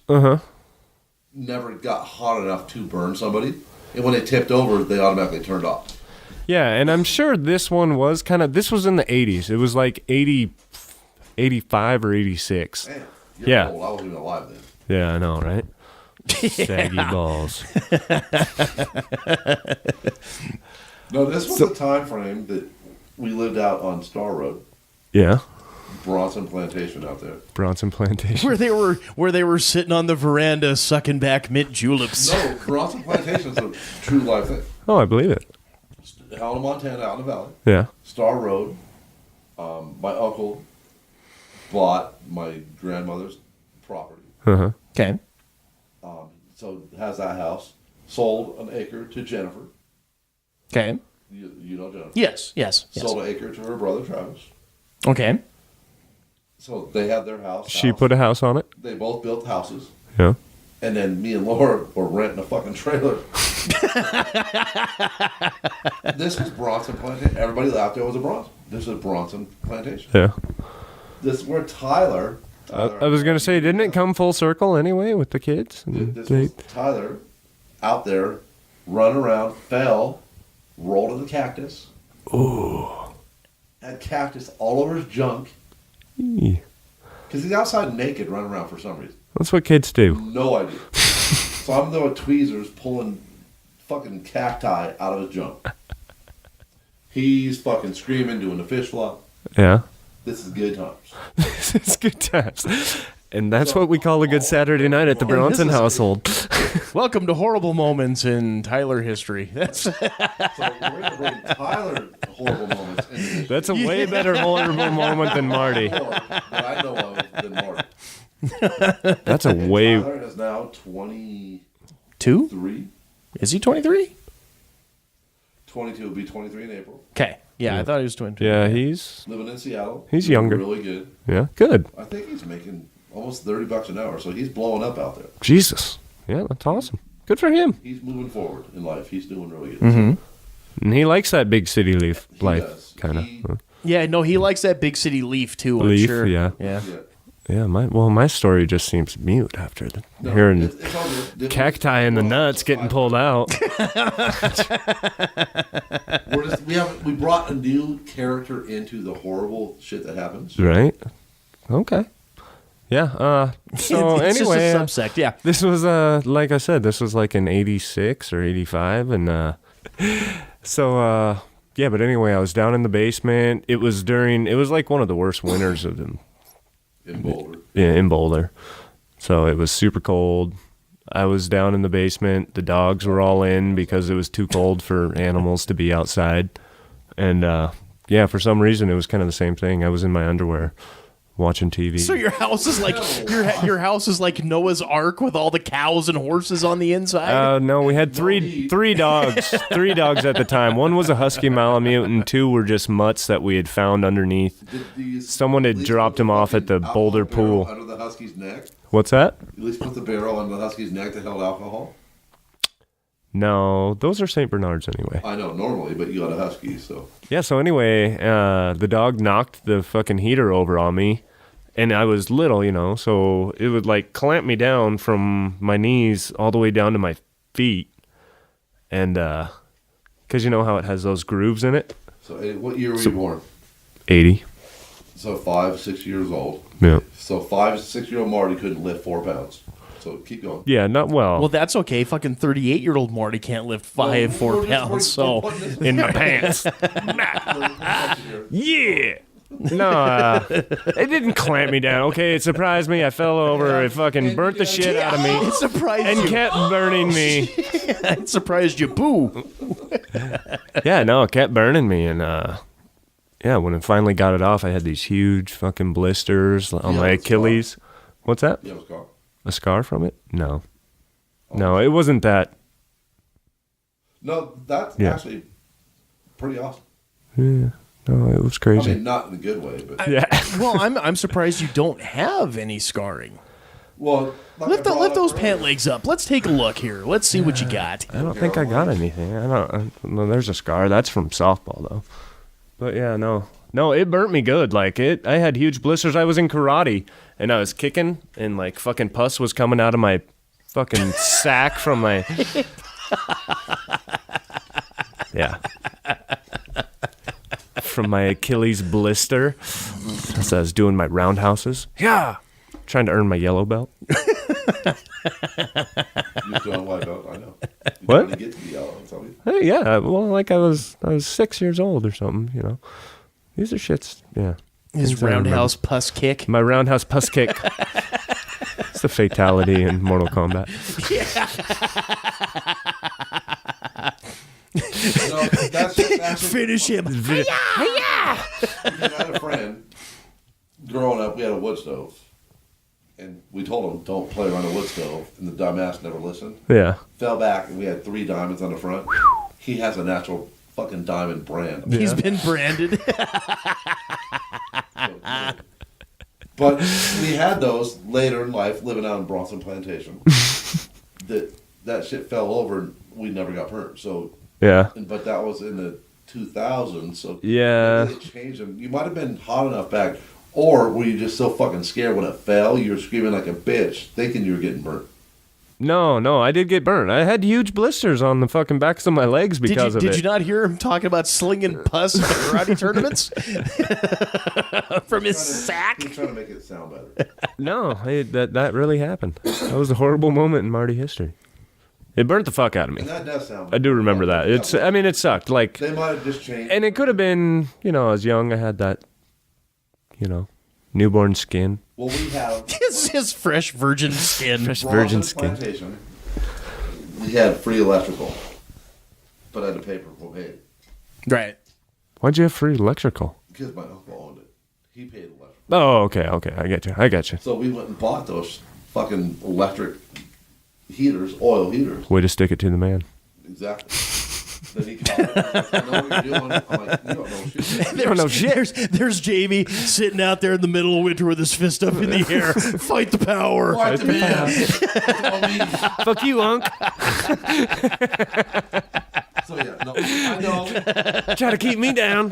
never got hot enough to burn somebody, and when they tipped over, they automatically turned off. Yeah, and I'm sure this one was this was in the 80s. It was like 80, 85 or 86. Man, yeah. Old. I wasn't even alive then. Yeah, I know, right? Saggy balls. No, this was the time frame that we lived out on Star Road. Yeah. Bronson Plantation out there. Bronson Plantation. Where they were sitting on the veranda sucking back mint juleps. No, Bronson Plantation is a true life thing. Oh, I believe it. Helena, Montana, out in the valley. Yeah. Star Road. My uncle bought my grandmother's property. Uh-huh. Okay. So has that house. Sold an acre to Jennifer. Okay. You know Jennifer. Yes. Sold an acre to her brother Travis. Okay. So they had their house. She put a house on it? They both built houses. Yeah. And then me and Laura were renting a fucking trailer. This was Bronson Plantation. Everybody out there was a Bronson. This is Bronson Plantation. Yeah. This is where Tyler I was going to say, didn't it come full circle anyway with the kids? This was Tyler out there, running around, fell, rolled in the cactus. Ooh. Had cactus all over his junk. Because he's outside naked running around for some reason. That's what kids do. No idea. So I'm there with tweezers pulling fucking cacti out of his junk. He's fucking screaming, doing the fish flop. Yeah. This is good times. This is good times. And that's what we call a good Saturday night at the Bronson household. Welcome to horrible moments in Tyler history. That's So we're going to bring Tyler horrible moments. That's a way better horrible moment than Marty. That I know of than Marty. That's a way... Tyler is now 22? 3? Is he 23? 22 will be 23 in April. Okay. Yeah, I thought he was 22. Yeah, he's... Living in Seattle. He's younger. Really good. Yeah, good. I think he's making almost $30 an hour, so he's blowing up out there. Jesus. Yeah, that's awesome. Good for him. He's moving forward in life. He's doing really good. Mm-hmm. And he likes that big city life, kind of. Yeah, no, he likes that big city leaf, too, I'm Leaf, sure. yeah. Yeah, my story just seems mute after hearing it's cacti in the nuts getting pulled out. We brought a new character into the horrible shit that happens. Right. Okay. Yeah. So It's anyway, just a subsect, yeah. This was like I said, this was like in '86 or '85, and so yeah. But anyway, I was down in the basement. It was like one of the worst winters of them. In Boulder. Yeah, in Boulder. So it was super cold. I was down in the basement. The dogs were all in because it was too cold for animals to be outside. And yeah, for some reason it was kind of the same thing. I was in my underwear watching TV. So your house is like your house is like Noah's Ark with all the cows and horses on the inside? No, we had three dogs. 3 dogs at the time. One was a husky Malamute, and 2 were just mutts that we had found underneath. Someone had dropped them off at the Boulder pool. Under the husky's neck? What's that? At least put the barrel under the husky's neck that held alcohol? No, those are St. Bernards anyway. I know, normally, but you got a husky, so... Yeah, so anyway, the dog knocked the fucking heater over on me, and I was little, so it would, like, clamp me down from my knees all the way down to my feet, and, because you know how it has those grooves in it? So, what year were you born? 80. So, 5, 6 years old. Yeah. So, 5, 6-year-old Marty couldn't lift 4 pounds. So, keep going. Yeah, not well. Well, that's okay. Fucking 38-year-old Marty can't lift 4 pounds, so... In my pants. Yeah! No, it didn't clamp me down, okay? It surprised me. I fell over. It fucking burnt the shit out of me. It surprised you. And kept burning me. It surprised you. Boo. Yeah, no, it kept burning me. And, yeah, when it finally got it off, I had these huge fucking blisters on my Achilles. What's that? You have a scar? A scar from it? No. No, it wasn't that. No, that's actually pretty awesome. Yeah. No, it was crazy. I mean, not in a good way, but... Yeah. Well, I'm surprised you don't have any scarring. Well, like lift those pant legs up. Let's take a look here. Let's see what you got. I don't think I got anything. No, there's a scar. That's from softball, though. But yeah, no, it burnt me good. Like I had huge blisters. I was in karate and I was kicking, and like fucking pus was coming out of my fucking sack from my. Yeah. From my Achilles blister as I was doing my roundhouses. Yeah. Trying to earn my yellow belt. You still don't white belt, I know. You What? to get to the yellow, tell me. Hey, yeah, well, like I was 6 years old or something, These are shits, yeah. His Things I remember. roundhouse pus kick. My roundhouse pus kick. It's the fatality in Mortal Kombat. Finish him. I had a friend, growing up, we had a wood stove. And we told him, don't play around a wood stove. And the dumbass never listened. Yeah. Fell back, and we had 3 diamonds on the front. He has a natural fucking diamond brand. He's been branded. But we had those later in life, living out in Bronson Plantation. that shit fell over, and we never got burnt. So yeah. But that was in the 2000s. So yeah, they changed them. You might have been hot enough back. Or were you just so fucking scared when it fell, you were screaming like a bitch, thinking you were getting burnt? No, I did get burned. I had huge blisters on the fucking backs of my legs because of it. Did you not hear him talking about slinging pus at karate tournaments? From his sack? He's trying to make it sound better. No, that really happened. That was a horrible moment in Marty history. It burnt the fuck out of me. And that does sound I do remember that. It sucked. Like, they might have just changed. and it could have been, I was young. I had that, newborn skin. Well, we have his fresh virgin skin. Fresh virgin Bronson's skin. Plantation. We had free electrical, but I had to pay for propane Right. Why'd you have free electrical? because my uncle owned it. He paid electrical. Oh, okay. I get you. So we went and bought those fucking electric heaters, oil heaters. Way to stick it to the man. Exactly. Then he called me. I know what you're doing. I'm like, you don't know shit. They don't know shit. There's Jamey sitting out there in the middle of winter with his fist up in the air. Fight the power. Fight the man. Fuck you, Unc. So yeah, no, I know. Try to keep me down.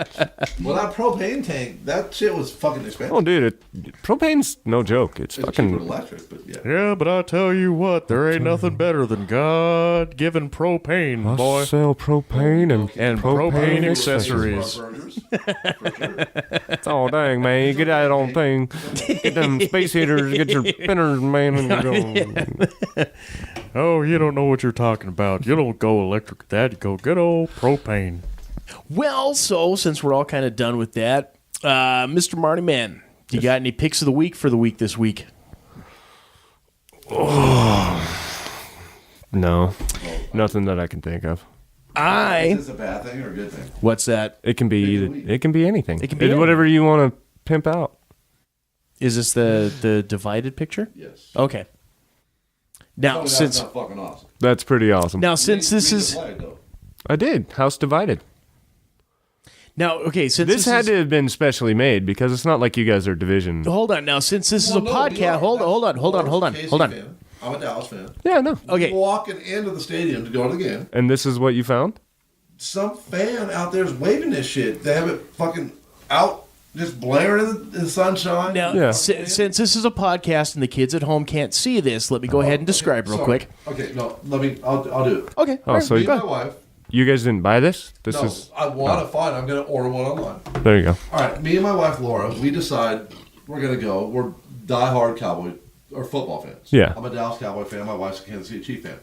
Well, that propane tank, that shit was fucking expensive. Oh, dude, propane's no joke. It's It's fucking cheaper than electric, but yeah. Yeah, but I tell you what, there ain't nothing better than God-given propane, I boy. sell propane and propane accessories. Burgers, for sure. Oh, dang, man. You get that old thing. Get them space heaters. Get your spinners, man. And go. Oh, you don't know what you're talking about. You don't go electric with that. You go good old propane. Well, so since we're all kind of done with that, Mr. Marty Man, you got any picks of the week for the week this week? No. Nothing that I can think of. Is this a bad thing or a good thing? What's that? It can be either. It can be anything. It can be whatever you want to pimp out. Is this the divided picture? Yes. Okay. Now, That's since not fucking awesome. That's pretty awesome. this Read the is flag, though. I did. House divided. now okay, since This had is, to have been specially made because it's not like you guys are division. hold on now. Since this is Well, a no, we podcast, are. hold on. Laura's a KC Hold on. fan. I'm a Dallas fan. Yeah, no. Okay. Walking into the stadium to go to the game. And this is what you found? Some fan out there is waving this shit. They have it fucking out, just blaring in the sunshine. Now, Yeah. since this is a podcast and the kids at home can't see this, let me go ahead and describe real Sorry. quick. Okay, no, I'll do it. Okay. Oh, so Me you, and my wife. you guys didn't buy this? This No, is. I want to find. I'm going to order one online. There you go. All right, me and my wife Laura, we decide we're going to go. We're diehard Cowboy or football fans. Yeah. I'm a Dallas Cowboy fan. My wife's a Kansas City Chief fan.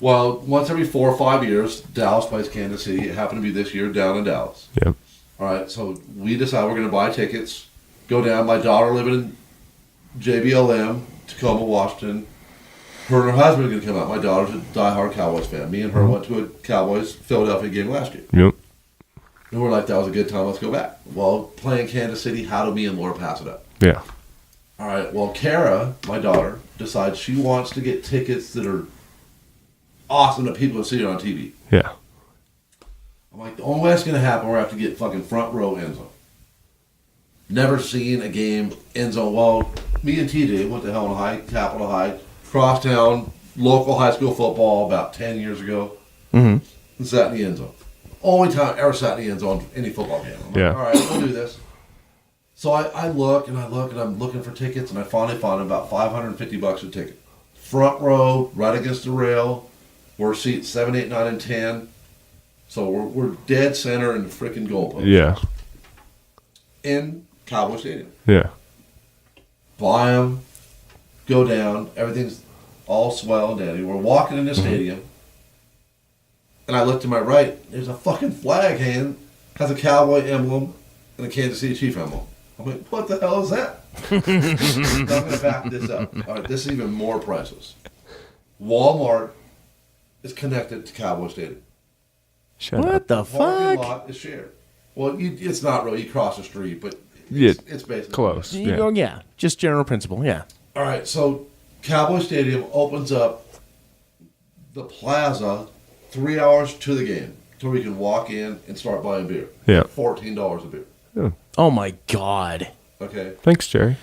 Well, once every 4 or 5 years, Dallas plays Kansas City. It happened to be this year down in Dallas. Yeah. All right, so we decide we're going to buy tickets, go down. My daughter living in JBLM, Tacoma, Washington. Her and her husband are going to come out. My daughter's a diehard Cowboys fan. Me and her went to a Cowboys Philadelphia game last year. Yep. And we're like, that was a good time. Let's go back. Well, playing Kansas City, how do me and Laura pass it up? Yeah. All right, well, Kara, my daughter, decides she wants to get tickets that are awesome that people can see on TV. Yeah. I'm like, the only way that's going to happen, we're going to have to get fucking front row end zone. Never seen a game end zone. Well, me and TJ went to Helena High, Capitol High, crosstown, local high school football about 10 years ago. Mm-hmm. And sat in the end zone. Only time I ever sat in the end zone any football game. I'm like, Yeah. all right, we'll do this. So I look and I'm looking for tickets, and I finally found about $550 a ticket. Front row, right against the rail. We're seats 7, 8, 9, and 10. So we're dead center in the freaking goalpost. Yeah. In Cowboy Stadium. Yeah. Buy them, go down, everything's all swell and dandy. We're walking in the stadium, and I look to my right, there's a fucking flag hanging, has a Cowboy emblem and a Kansas City Chief emblem. I'm like, what the hell is that? I'm going to back this up. All right, this is even more priceless. Walmart is connected to Cowboy Stadium. Shut What up. the Parking fuck? lot is shared. Well, it's not really. You cross the street, but Yeah. it's basically Close. You Yeah. go, yeah, just general principle, yeah. All right, so Cowboy Stadium opens up the plaza 3 hours to the game, so we can walk in and start buying beer. Yeah. $14 a beer. Oh my God. Okay. Thanks, Jerry.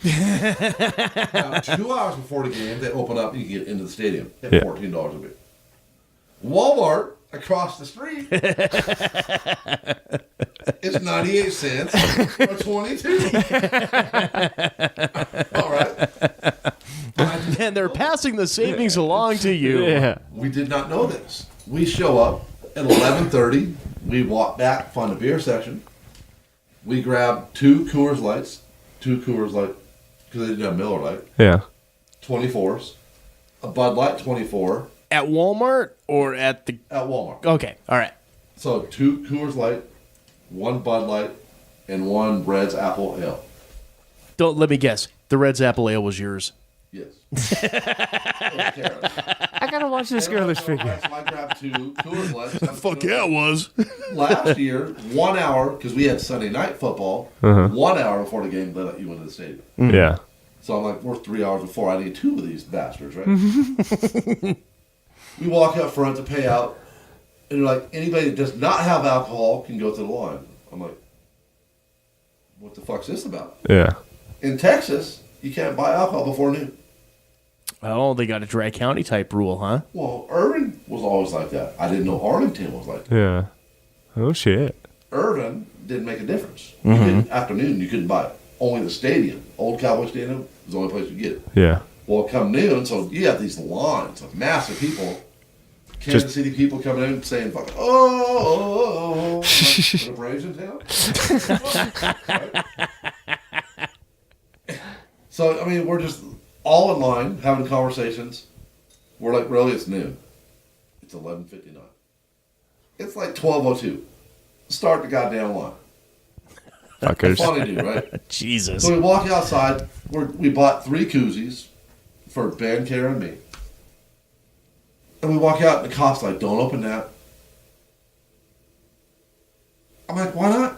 Now, 2 hours before the game, they open up and you can get into the stadium at Yeah. $14 a beer. Walmart across the street, it's 98 cents or 22. All right. And they're passing the savings along to you. Yeah. We did not know this. We show up at 11:30. We walk back, find the beer section. We grab 2 Coors Lights, because they didn't have Miller Lite, Yeah. 24s, a Bud Light 24 At Walmart or at the... at Walmart. Okay, all right. So 2 Coors Light, 1 Bud Light, and 1 Red's Apple Ale. Don't let me guess. The Red's Apple Ale was yours. Yes. I gotta watch this girlish figure. So I grabbed 2 Coors Lights. Fuck yeah, it was. Last year, 1 hour, because we had Sunday night football, 1 hour before the game, they let you into the stadium. Yeah. So I'm like, we're 3 hours before. I need 2 of these bastards, right? We walk up front to pay out, and they're like, anybody that does not have alcohol can go to the line. I'm like, what the fuck's this about? Yeah. In Texas, you can't buy alcohol before noon. Oh, they got a dry county type rule, huh? Well, Irvin was always like that. I didn't know Arlington was like that. Yeah. Oh, shit. Irvin didn't make a difference. Afternoon, you couldn't buy it. Only the stadium, old Cowboy Stadium, was the only place you get it. Yeah. Well, come noon, so you have these lines of massive people. Kansas City people coming in saying, fucking, oh, the Braves in town? Right? So, I mean, we're just all in line, having conversations. We're like, really, it's noon. It's 11:59. It's like 12:02. Start the goddamn line. Fuckers. Funny dude, right? Jesus. So we walk outside. We bought 3 koozies for Ben, Kara, and me. And we walk out, and the cop's like, don't open that. I'm like, why not?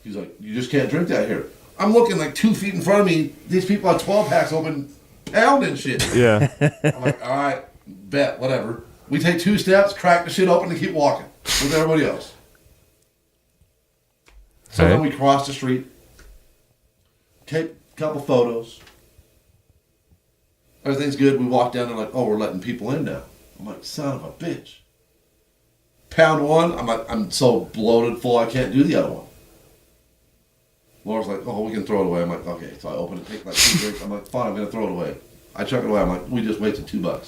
He's like, you just can't drink that here. I'm looking like 2 feet in front of me. These people have 12 packs open, pounding shit. Yeah. I'm like, all right, bet, whatever. We take 2 steps, crack the shit open, and keep walking with everybody else. So then we cross the street, take a couple photos. Everything's good. We walk down and like, oh, we're letting people in now. I'm like, son of a bitch. Pound 1, I'm like, I'm so bloated full I can't do the other one. Laura's like, oh, we can throw it away. I'm like, okay. So I open it, take like 2 drinks. I'm like, fine, I'm going to throw it away. I chuck it away. I'm like, we just wasted $2.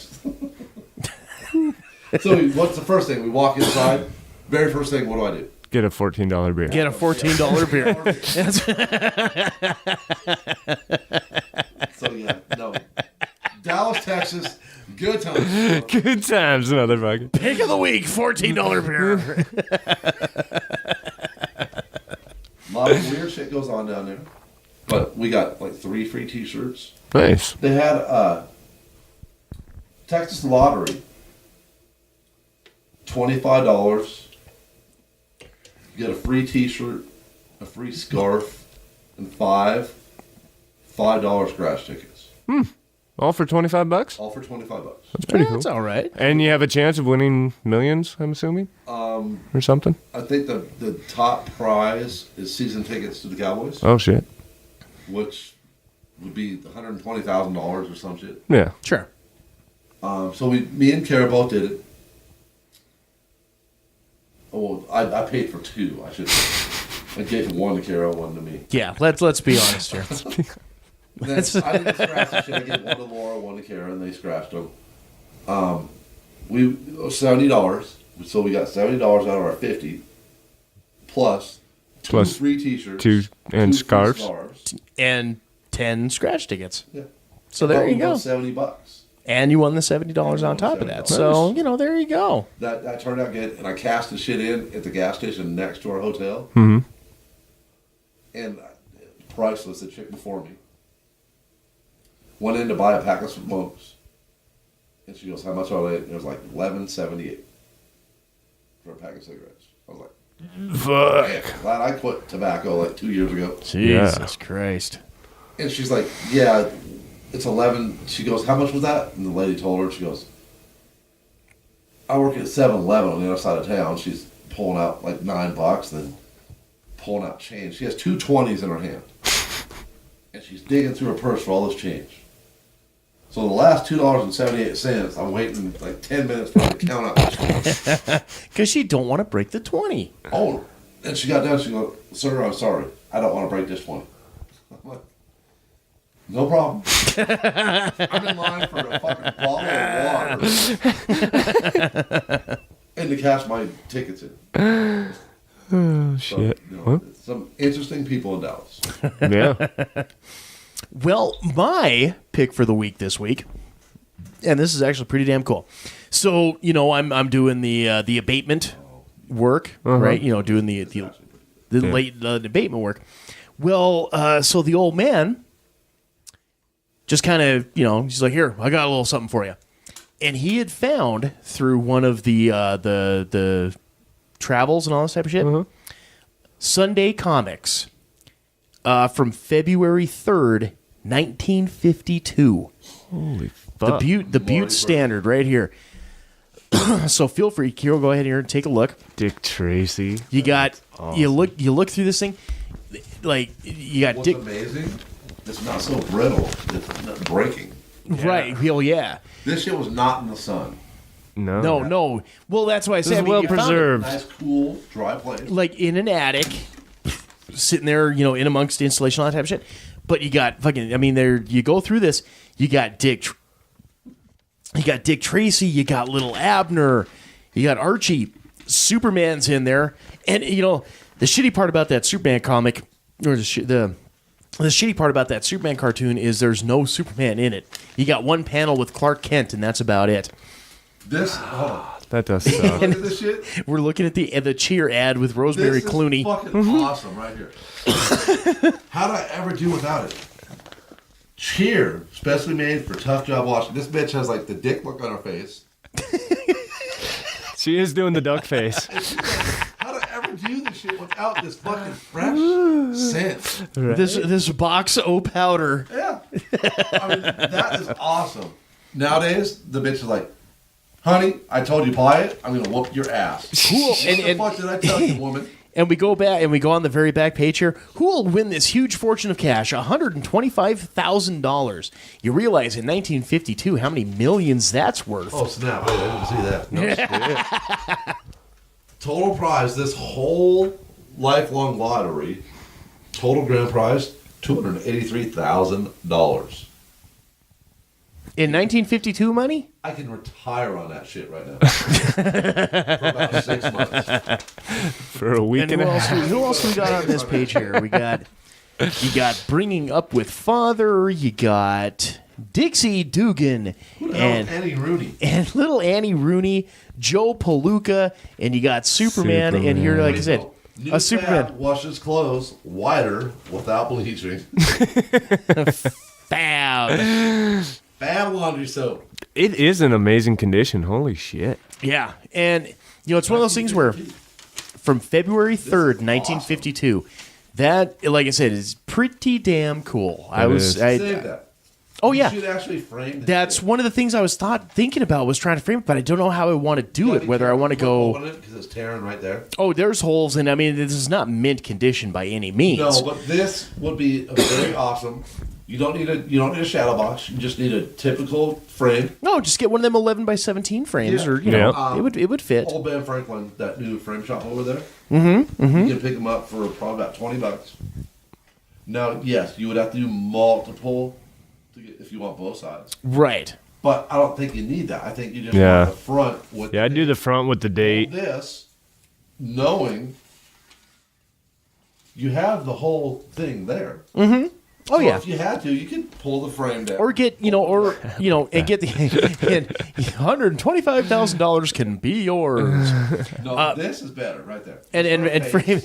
So what's the first thing? We walk inside. Very first thing, what do? Get a $14 beer. Get a $14 beer. So yeah, no. Dallas, Texas, good times. Good times, motherfucker. Pick of the week, $14 beer. A lot of weird shit goes on down there. But we got like 3 free t-shirts. Nice. They had Texas Lottery. $25. You get a free t-shirt, a free scarf, and $5 scratch tickets. All for $25? All for $25. That's pretty cool. That's all right. And you have a chance of winning millions, I'm assuming? Or something? I think the top prize is season tickets to the Cowboys, Oh, shit. which would be $120,000 or some shit. Yeah. Sure. So me and Kara both did it. Oh, well, I paid for 2. I should. I gave 1 to Kara, 1 to me. Yeah, let's be honest here. Then I didn't scratch the shit. I gave 1 to Laura, 1 to Kara, and they scratched them. We $70, so we got $70 out of our 50, plus 2 free t-shirts, 2 and 2 free scarves. And 10 scratch tickets. Yeah. So there you go. $70. And you won the $70 on top of that. So, there you go. That turned out good, and I cashed the shit in at the gas station next to our hotel. Mm-hmm. And priceless, the chick before me went in to buy a pack of smokes, and she goes, "How much are they?" And it was like $11.78 for a pack of cigarettes. I was like, Fuck. "Man, glad I quit tobacco like 2 years ago." Jesus Christ. And she's like, "Yeah, it's 11." She goes, "How much was that?" And the lady told her. She goes, "I work at 7-Eleven on the other side of town." She's pulling out like $9, then pulling out change. She has 2 20s in her hand, and she's digging through her purse for all this change. So the last $2.78, I'm waiting like 10 minutes for her to count out the 20. Because you don't want to break the 20. Oh, and she got done. She goes, "Sir, I'm sorry. I don't want to break this 20." I'm like, "No problem." I'm in line for a fucking bottle of water and to cash my tickets in. Oh, So, shit. some interesting people in Dallas. Yeah. Well, my pick for the week this week, and this is actually pretty damn cool. So, I'm doing the abatement work, right? Doing the late abatement work. Well, so the old man just kind of, he's like, "Here, I got a little something for you," and he had found through one of the travels and all this type of shit, Sunday Comics from February 3rd, 1952. Holy fuck. The Butte Standard right here. So feel free, Kiro, go ahead here and take a look. Dick Tracy. You got you look through this thing, like you got What's Dick. amazing? It's not so brittle. It's not breaking. Right. Well, yeah. This shit was not in the sun. No. Well, that's why I said This is well you found it, preserved. Nice, cool, dry place. like in an attic, sitting there, in amongst the installation, all that type of shit. But you got you go through this, you got Dick Tracy, you got little Abner, you got Archie, Superman's in there, and the shitty part about that Superman comic, or the shitty part about that Superman cartoon is there's no Superman in it. You got one panel with Clark Kent, and that's about it. That does suck. Look at this shit. We're looking at the cheer ad with Rosemary This Clooney. is fucking awesome right here. How'd I ever do without it? Cheer, specially made for tough job washing. This bitch has like the dick look on her face. She is doing the duck face. How'd I ever do this shit without this fucking fresh scent? Right? This box O powder. Yeah. I mean, that is awesome. Nowadays, the bitch is like, "Honey, I told you buy it. I'm gonna whoop your ass." Cool. What the fuck did I tell you, woman? And we go back and we go on the very back page here. Who will win this huge fortune of cash? $125,000. You realize in 1952 how many millions that's worth. Oh snap! Wait, I didn't see that. No, total prize, this whole lifelong lottery, total grand prize, $283,000. In 1952 money? I can retire on that shit right now. For about 6 months. For a week and a half. Who else we got on this page here? You got Bringing Up with Father. You got Dixie Dugan. Who the hell is Annie Rooney? And little Annie Rooney, Joe Palooka, and you got Superman. And here, like I said, New a Superman. Fab washes clothes whiter without bleaching. Fab. Fab laundry soap. It is in amazing condition. Holy shit. Yeah. And, it's one of those things where from February 3rd, 1952, that, like I said, is pretty damn cool. Save that. Oh, yeah. You should actually frame that. That's one of the things I was thinking about was trying to frame it, but I don't know how I want to do it, whether I want to go... Because it's tearing right there. Oh, there's holes, and this is not mint condition by any means. No, but this would be very awesome. You don't need a shadow box. You just need a typical frame. No, just get one of them 11 by 17 frames, or it would fit. Old Ben Franklin, that new frame shop over there. Mm-hmm. You can pick them up for probably about $20. Now, yes, you would have to do multiple if you want both sides. Right. But I don't think you need that. I think you just want the front with. Yeah, I'd do the front with the date. This, knowing you have the whole thing there. Mm-hmm. Oh, so yeah. If you had to, you could pull the frame down. Or get, and get the $125,000 can be yours. No, this is better right there. And frame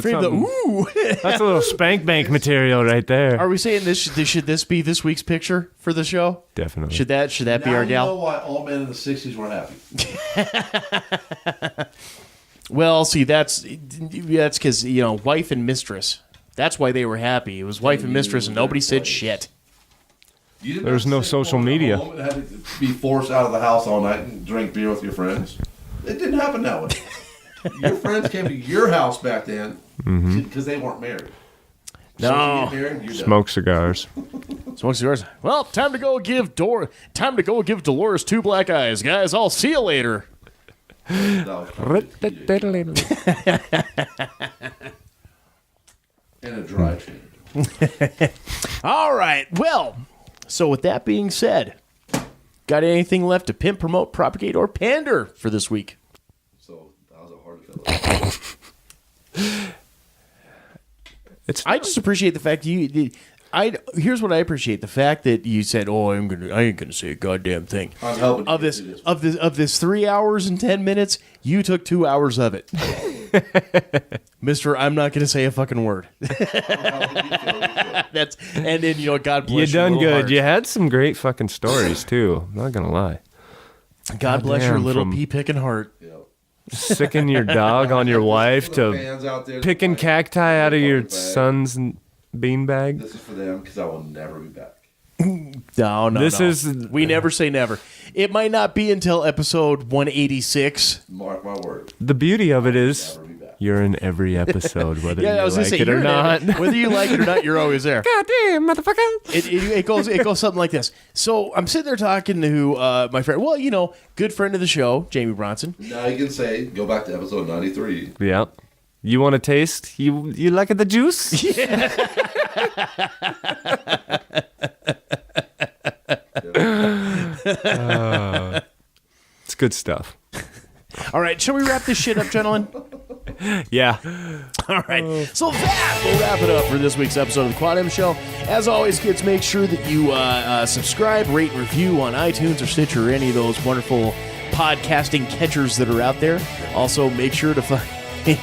the ooh. That's a little spank bank material right there. Are we saying should this be this week's picture for the show? Definitely. Should that be our gal? You know why all men in the 60s were happy. Well, see, that's because wife and mistress. That's why they were happy. It was wife and mistress, and nobody said shit. There was no social media. You had to be forced out of the house all night and drink beer with your friends. It didn't happen that way. Your friends came to your house back then because they weren't married. No. Smoke cigars. Smoke cigars. Well, time to go give Dolores 2 black eyes, guys. I'll see you later. No. And a dry chain. All right. Well, so with that being said, got anything left to pimp, promote, propagate, or pander for this week? So that was a hard fill. I just appreciate the fact here's what I appreciate: the fact that you said, "Oh, I ain't gonna say a goddamn thing." I'm helping of this 3 hours and 10 minutes. You took 2 hours of it, Mister. I'm not gonna say a fucking word. That's and then God bless you. You done good. Heart. You had some great fucking stories too. I'm not gonna lie. God bless your little pea picking heart. Sicking your dog on your wife to picking cacti out of your son's beanbag. This is for them because I will never be back. No. We never say never. It might not be until episode 186. Mark my word. The beauty of it is you're in every episode, whether you like it or not. Whether you like it or not, you're always there. God damn, motherfucker. It goes something like this. So I'm sitting there talking to my friend. Well, good friend of the show, Jamey Bronson. Now you can say, go back to episode 93. Yeah. You want to taste? You like the juice? Yeah. It's good stuff. All right, shall we wrap this shit up, gentlemen? Yeah. All right. So that will wrap it up for this week's episode of the Quad M Show. As always, kids, make sure that you subscribe, rate, and review on iTunes or Stitcher or any of those wonderful podcasting catchers that are out there. Also, make sure to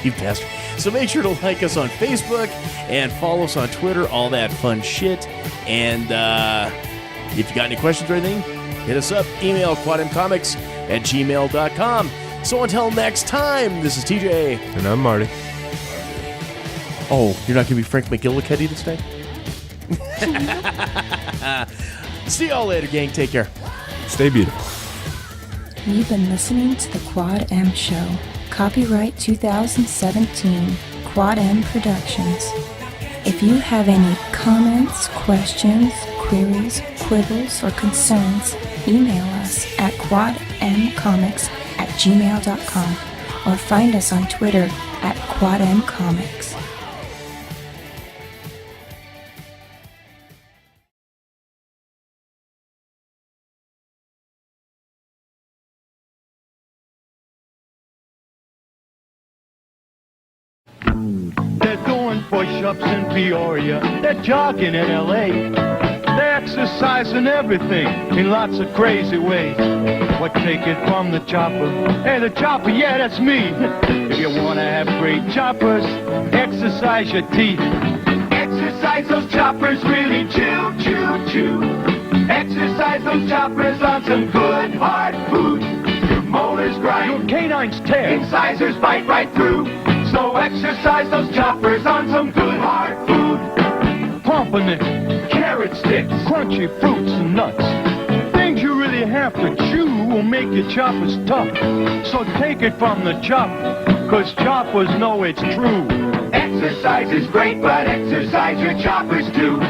you bastard. So make sure to like us on Facebook and follow us on Twitter, all that fun shit. And if you got any questions or anything, hit us up. Email quadmcomics@gmail.com. So until next time, this is TJ. And I'm Marty. Oh, you're not going to be Frank McGillicuddy this time? See y'all later, gang. Take care. Stay beautiful. You've been listening to the Quad M Show. Copyright 2017, Quad M Productions. If you have any comments, questions, queries, quibbles, or concerns, email us at quadmcomics@gmail.com or find us on Twitter at quadmcomics. They're doing push-ups in Peoria. They're jogging in L.A. They're exercising everything in lots of crazy ways. What take it from the chopper? Hey, the chopper, yeah, that's me. If you want to have great choppers, exercise your teeth. Exercise those choppers, really chew, chew, chew. Exercise those choppers on some good hard food. Your molars grind, your canines tear, incisors bite right through. So exercise those choppers on some good hard food. Pumpernickel, carrot sticks, crunchy fruits and nuts. Things you really have to chew will make your choppers tough. So take it from the chopper, 'cause choppers know it's true. Exercise is great, but exercise your choppers too.